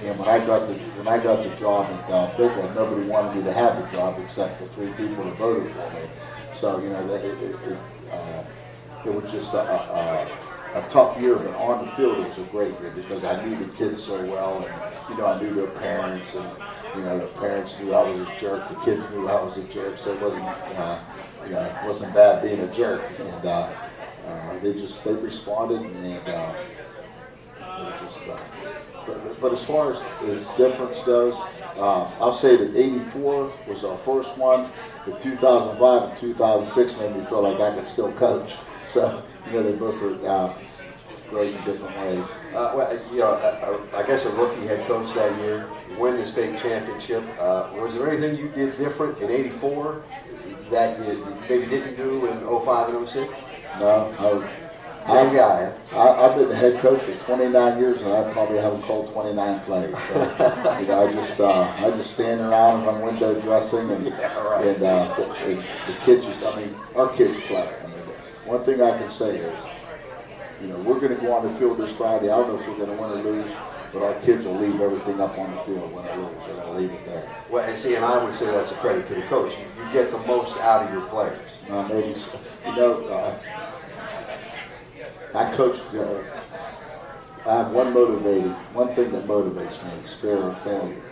Speaker 2: And when I got the job at Bigland, nobody wanted me to have the job except for 3 people that voted for me. So you know, it was just a tough year, but on the field it was a great year because I knew the kids so well, and you know I knew their parents, and you know the parents knew I was a jerk, the kids knew I was a jerk, so it wasn't you know it wasn't bad being a jerk, and they responded, and but as far as difference goes, I'll say that '84 was our first one. The 2005 and 2006 made me feel like I could still coach. So, you know, they both were great in different ways.
Speaker 1: Well, you know, I guess a rookie head coach that year, win the state championship. Was there anything you did different in '84 that you maybe didn't do in '05 and '06?
Speaker 2: No,
Speaker 1: Same guy.
Speaker 2: I've been the head coach for 29 years, and I probably haven't called 29 plays. So, you know, I just stand around and I'm window dressing, and and the kids our kids play. I mean, one thing I can say is, you know, we're going to go on the field this Friday. I don't know if we're going to win or lose, but our kids will leave everything up on the field when they lose. They're going to leave it there.
Speaker 1: Well, and see, and I would say that's a credit to the coach. You get the most out of your players.
Speaker 2: Maybe, you know, I coach. I have one thing that motivates me is fear of failure,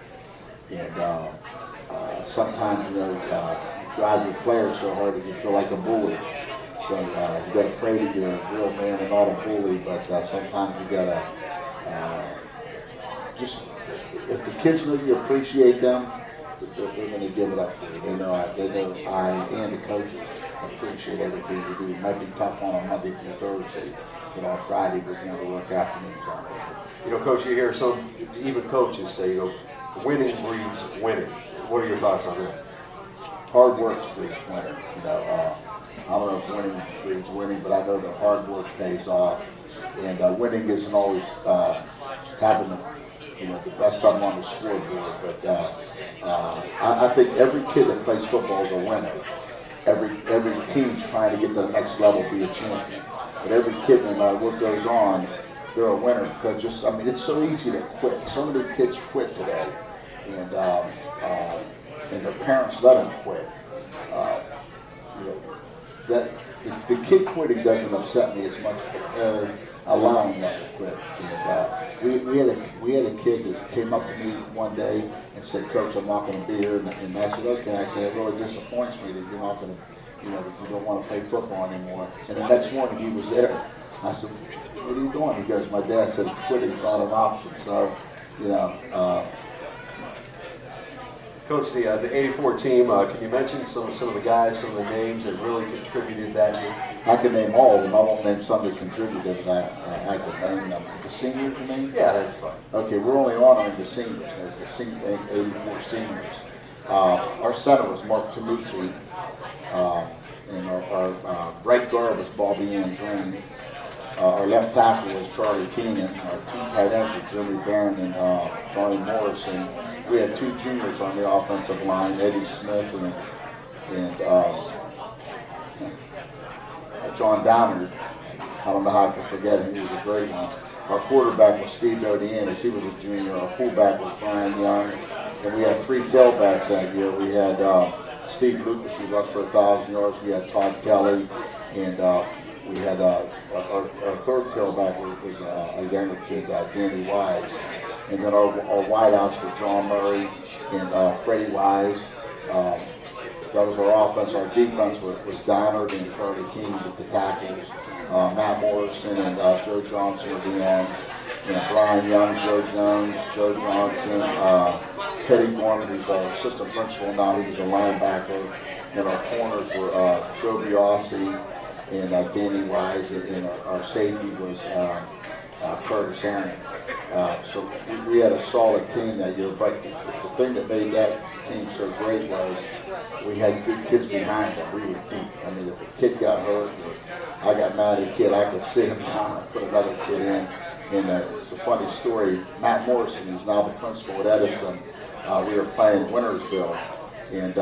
Speaker 2: and sometimes you know you drive your players so hard that you feel like a bully. So you got to pray that you're a real man and not a bully, but sometimes you got to just if the kids know you appreciate them, they're going to give it up for you. They know I and the coaches appreciate everything you do. It might be tough on Monday through Thursday, but on Friday we're going to work afternoons on it.
Speaker 1: You know, Coach, you hear some even coaches say, you know, winning breeds winning. What are your thoughts on that?
Speaker 2: Hard work breeds winning. You know, I don't know if winning breeds winning, but I know that hard work pays off. And winning isn't always having the best time on the scoreboard. But I think every kid that plays football is a winner. Every team's trying to get to the next level, be a champion. But every kid, no matter what goes on, they're a winner because it's so easy to quit. So many kids quit today, and their parents let them quit. That the kid quitting doesn't upset me as much as the parent allowing them to quit. And we had a kid that came up to me one day and said, "Coach, I'm not going to be here." And I said, "Okay." I said, "It really disappoints me that you're not going to, that you don't want to play football anymore." And the next morning he was there. I said, "What are you doing?" He goes, "My dad said quitting's not an option." So,
Speaker 1: Coach, the '84 team, can you mention some of the guys, some of the names that really contributed that year?
Speaker 2: I can name all of them. I won't name some that contributed. I can name them. The seniors, you mean?
Speaker 1: Yeah, that's fine.
Speaker 2: Okay, we're only honoring the seniors. The 84 seniors. Our center was Mark Tamucci, and our right guard was Bobby Andrine. Our left tackle was Charlie Keenan. Our two tight ends were Jimmy Barron and Barney Morrison. We had two juniors on the offensive line, Eddie Smith and John Downard. I don't know how I can forget him. He was a great one. Our quarterback was Steve Odianis. He was a junior. Our fullback was Brian Young. And we had three tailbacks that year. We had Steve Lucas, who rushed for 1,000 yards. We had Todd Kelly. And we had our third tailback was a younger kid, Danny Wise. And then our wideouts were John Murray and Freddie Wise. That was our offense. Our defense was Downard and Charlie King with the tackles. Matt Morrison and Joe Johnson were the ends. Brian Young, Joe Jones, Joe Johnson, Teddy Gorman, who's our assistant principal now, he's a linebacker. And our corners were Joe Biasi and Danny Wise, and our safety was Curtis Herring. So we had a solid team that year, but the thing that made that team so great was we had good kids behind them. We were deep. I mean, if a kid got hurt, or I got mad at a kid, I could sit him down and put another kid in. And it's a funny story. Matt Morrison, who's now the principal at Edison, we were playing Wintersville, and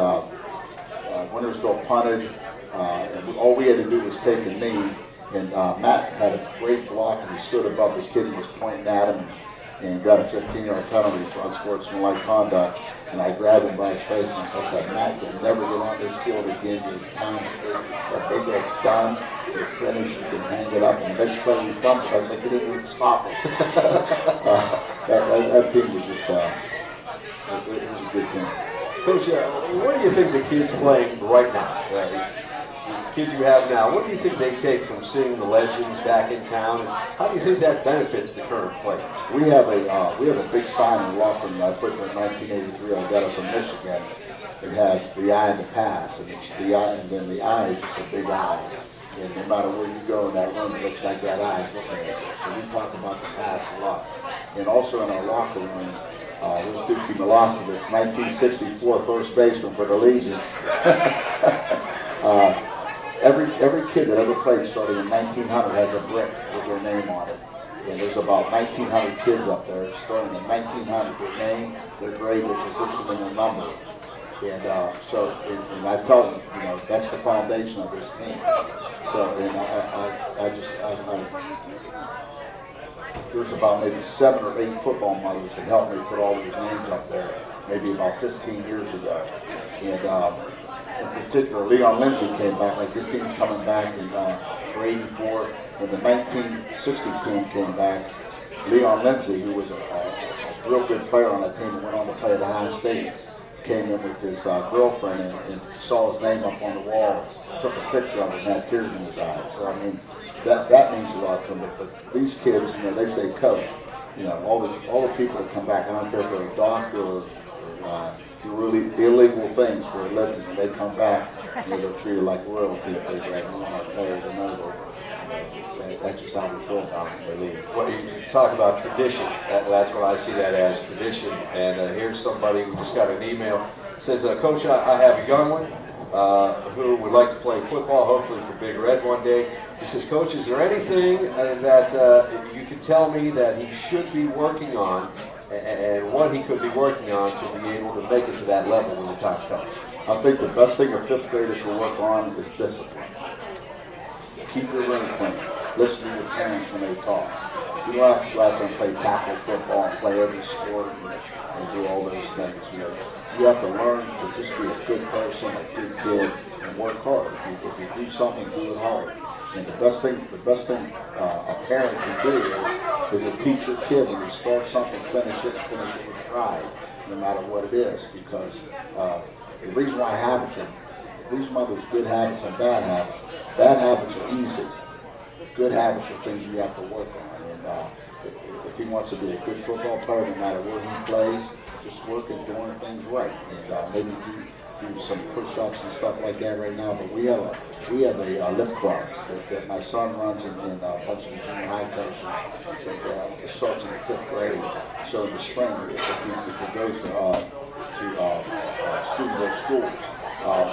Speaker 2: Wintersville punted, and all we had to do was take a knee. And Matt had a great block, and he stood above the kid and was pointing at him and got a 15-yard penalty for unsportsmanlike conduct. And I grabbed him by his face and I said, "Matt, you'll never get on this field again. Your time is big, it's done. It's finished. You can hang it up." And the next play we thumped it. I said, "You didn't even stop it." That team was just, it was a good team.
Speaker 1: Coach, what do you think the kids playing right now? Kids you have now, what do you think they take from seeing the legends back in town, and how do you think that benefits the current players?
Speaker 2: We have a big sign in the locker room that I put in 1983. I got it from Michigan. It has the eye of the pass, and it's the eye, and then the eye is just a big eye. And no matter where you go in that room, it looks like that eye is looking at you. So we talk about the pass a lot. And also in our locker room, there's Dookie Milosevic, 1964 first baseman for the Legion. Every kid that ever played starting in 1900 has a brick with their name on it. And there's about 1,900 kids up there starting in 1900, their name, their grade, their position, and their number. And and I tell them, that's the foundation of this team. So, and there's about maybe 7 or 8 football mothers that helped me put all these names up there, maybe about 15 years ago. And in particular, Leon Lindsay came back, like this team's coming back for 84. When the 1960 team came back, Leon Lindsay, who was a real good player on that team and went on to play at Ohio State, came in with his girlfriend and saw his name up on the wall, took a picture of it and had tears in his eyes. So, I mean, that means a lot to them. But these kids, they say coach. All the people that come back, I don't care if they're a doctor or do really illegal things for a living, and they come back, they're treated like royalty if they grab one of our players and over. That's just how we feel about them. They leave.
Speaker 1: Well, you talk about tradition. That's what I see that as, tradition. And here's somebody who just got an email. It says, "Coach, I have a young one. who would like to play football, hopefully for Big Red one day. He says, Coach, is there anything that you can tell me that he should be working on and what he could be working on to be able to make it to that level when the time comes?
Speaker 2: I think the best thing a fifth grader can work on is discipline. Keep your room clean. Listen to your parents when they talk. You don't have to go out there and play tackle football and play every sport and do all those things. You have to learn to just be a good person, a good kid, and work hard. If you do something, do it hard. And the best thing a parent can do is to teach your kid when you start something, finish it with pride, no matter what it is. Because the reason why there's good habits and bad habits are easy. Good habits are things you have to work on. And if he wants to be a good football player, no matter where he plays, just work at doing things right. And maybe do some push-ups and stuff like that right now. But we have a lift club that my son runs and a bunch of the junior high coaches that starts in the 5th grade. So in the spring, if it goes to student schools.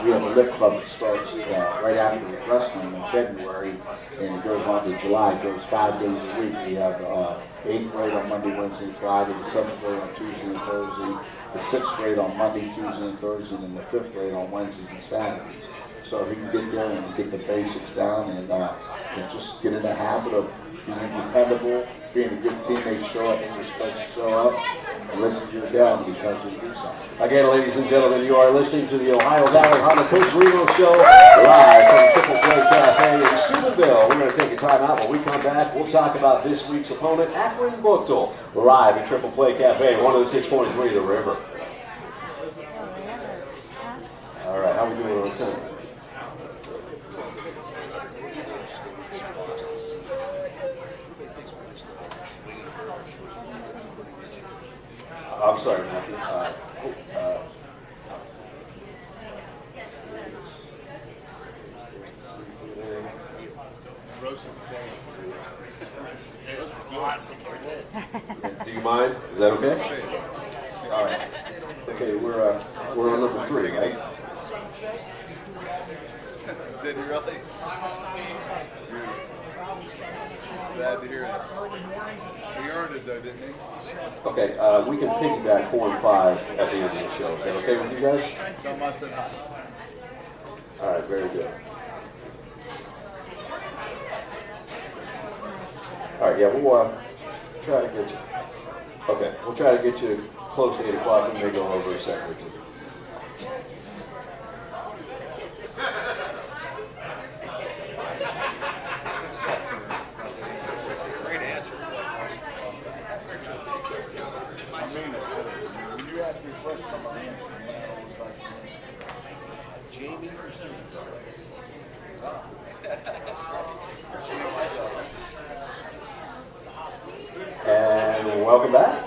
Speaker 2: We have a lift club that starts right after wrestling in February, and it goes on to July. It goes 5 days a week. We have 8th grade on Monday, Wednesday, and Friday, the 7th grade on Tuesday and Thursday, the 6th grade on Monday, Tuesday, and Thursday, and the 5th grade on Wednesdays and Saturdays. So he can get there and get the basics down and just get in the habit of being dependable, being a good teammate, show up when you're supposed to show up, and listen to your dad because you do something.
Speaker 1: Again, ladies and gentlemen, you are listening to the Ohio Valley Honda Coach Reno Show live from the Triple Play Cafe in Steubenville. We're going to take a time out. When we come back, we'll talk about this week's opponent, Akron Buchtel, live at Triple Play Cafe, 106.3 The River. All right, how are we doing on time? I'm sorry, Matthew.
Speaker 3: Roasted potatoes were awesome.
Speaker 1: Do you mind? Is that okay? All right. Okay, we're on number 3, right?
Speaker 3: Did you really? Glad to hear that. He earned it though, didn't he?
Speaker 1: Okay, we can piggyback 4 and 5 at the end of the show. Is that okay with you guys?
Speaker 3: Tell him I said hi.
Speaker 1: All right, very good. All right, yeah, we'll try to get you. Okay, we'll try to get you close to 8 o'clock. We may go over a second or two.
Speaker 3: Great answer. I mean it. When you ask me a question, I'm going to answer. Jamie for students.
Speaker 1: And welcome back.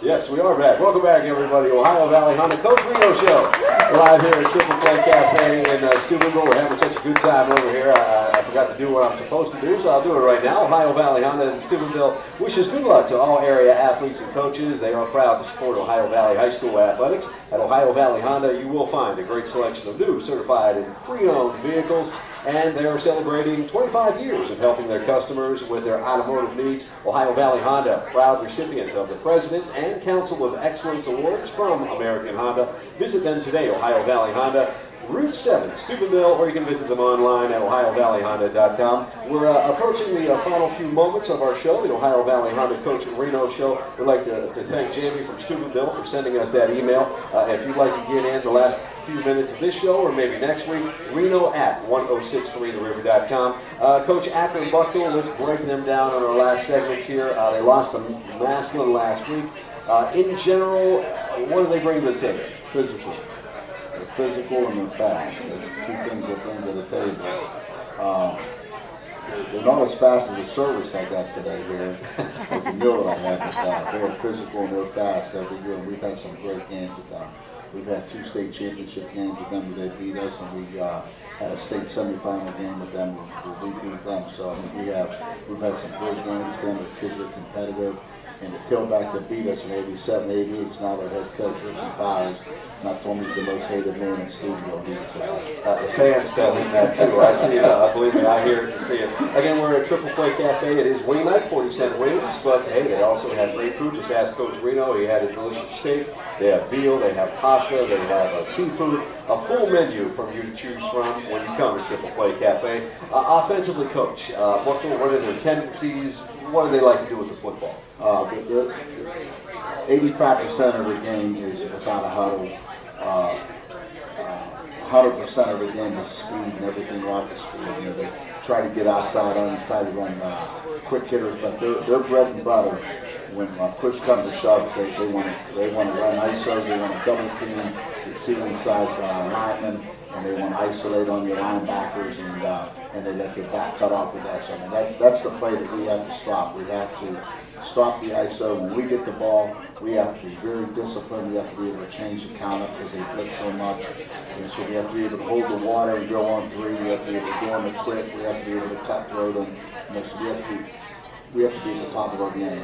Speaker 1: Yes, we are back. Welcome back, everybody. Ohio Valley Honda Coach Reno Show. Live here at Triple Play Cafe in Steubenville. We're having such a good time over here. I forgot to do what I'm supposed to do, so I'll do it right now. Ohio Valley Honda in Steubenville wishes good luck to all area athletes and coaches. They are proud to support Ohio Valley High School athletics. At Ohio Valley Honda, you will find a great selection of new, certified, and pre-owned vehicles. And they are celebrating 25 years of helping their customers with their automotive needs. Ohio Valley Honda, proud recipient of the President's and Council of Excellence Awards from American Honda. Visit them today, Ohio Valley Honda, Route 7, Steubenville, or you can visit them online at ohiovalleyhonda.com. We're approaching the final few moments of our show, the Ohio Valley Honda Coach Reno Show. We'd like to thank Jamie from Steubenville for sending us that email. If you'd like to get in the last few minutes of this show, or maybe next week, Reno at 1063theriver.com. Coach Akron Buchtel, let's break them down on our last segment here. They lost to Massillon last week. In general, what do they bring to the table?
Speaker 2: Physical. They're physical and they're fast. There's 2 things they bring to the table. They're not as fast as the service I got today here with the meal that I had with that. They're physical and they're fast every year. And we've had some great games with them. We've had 2 state championship games with them where they beat us, and we had a state semifinal game with them where we beat them. So I mean, we've had some great games with them. The kids are competitive. And the tailback that beat us in 87, 88 is now their head coach, Ricky Powers. And I told him he's the most hated man in Stevensville.
Speaker 1: The fans tell him that too. I see it. I believe it. I hear it and see it. Again, we're at Triple Play Cafe. It is wing night, 40-cent wings. But hey, they also have great food. Just ask Coach Reno. He had a delicious steak. They have veal. They have pasta. They have seafood. A full menu for you to choose from when you come to Triple Play Cafe. Offensively, Coach, what are their tendencies? What do they like to do with the football?
Speaker 2: 85% of the game is without a huddle. 100% of the game is speed and everything like the speed. You know, they try to get outside on and try to run quick hitters, but their bread and butter, when push comes to shove, they want to run ISO, they want to double team the two inside linemen, and they want to isolate on your linebackers, and they let your back cut off with that. So, I mean, that's the play that we have to stop. We have to stop the ISO. When we get the ball, we have to be very disciplined. We have to be able to change the count up because they blitz so much. And so we have to be able to hold the water and go on three. We have to be able to go on the quick. We have to be able to cut through them. You know, so we have to be at the top of our game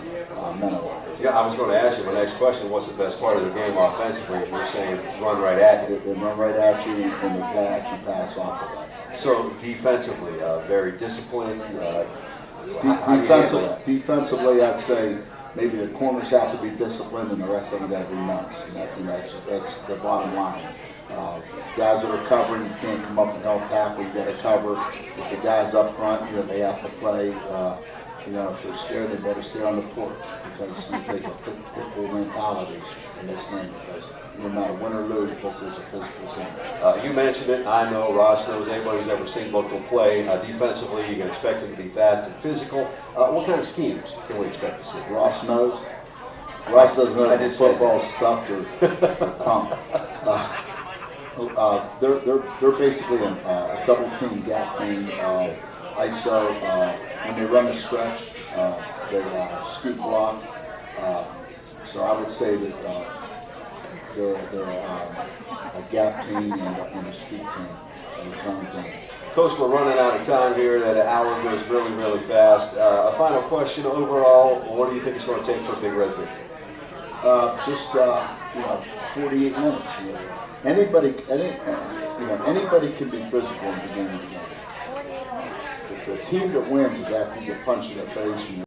Speaker 2: mentally.
Speaker 1: Yeah, I was going to ask you my next question. What's the best part of the game offensively? If you're saying run right at you.
Speaker 2: They run right at you and they play action pass off of that.
Speaker 1: So defensively, very disciplined.
Speaker 2: Defensively, I'd say maybe the corners have to be disciplined and the rest of them got to be nuts. And that's the bottom line. Guys that are covering, you can't come up and help tackle. You got to cover. If the guys up front, you know, they have to play. You know, if they're scared, they better stay on the porch because you take a physical mentality in this game. Because no matter win or lose, football's a physical game.
Speaker 1: You mentioned it. I know. Ross knows. Anybody who's ever seen football play defensively, you can expect them to be fast and physical. What kind of schemes can we expect to see?
Speaker 2: Ross knows. Ross doesn't know if football stuff or come. They're basically a double team, gap team, ISO. When they run the stretch, they scoop block. So I would say that they're a gap team and a scoop team.
Speaker 1: Coach, we're running out of time here. That hour goes really, really fast. A final question overall, what do you think it's going to take for a big red victory?
Speaker 2: Just 48 minutes. You know. Anybody can be physical in the beginning of the game. The team that wins is after you get punched in the face and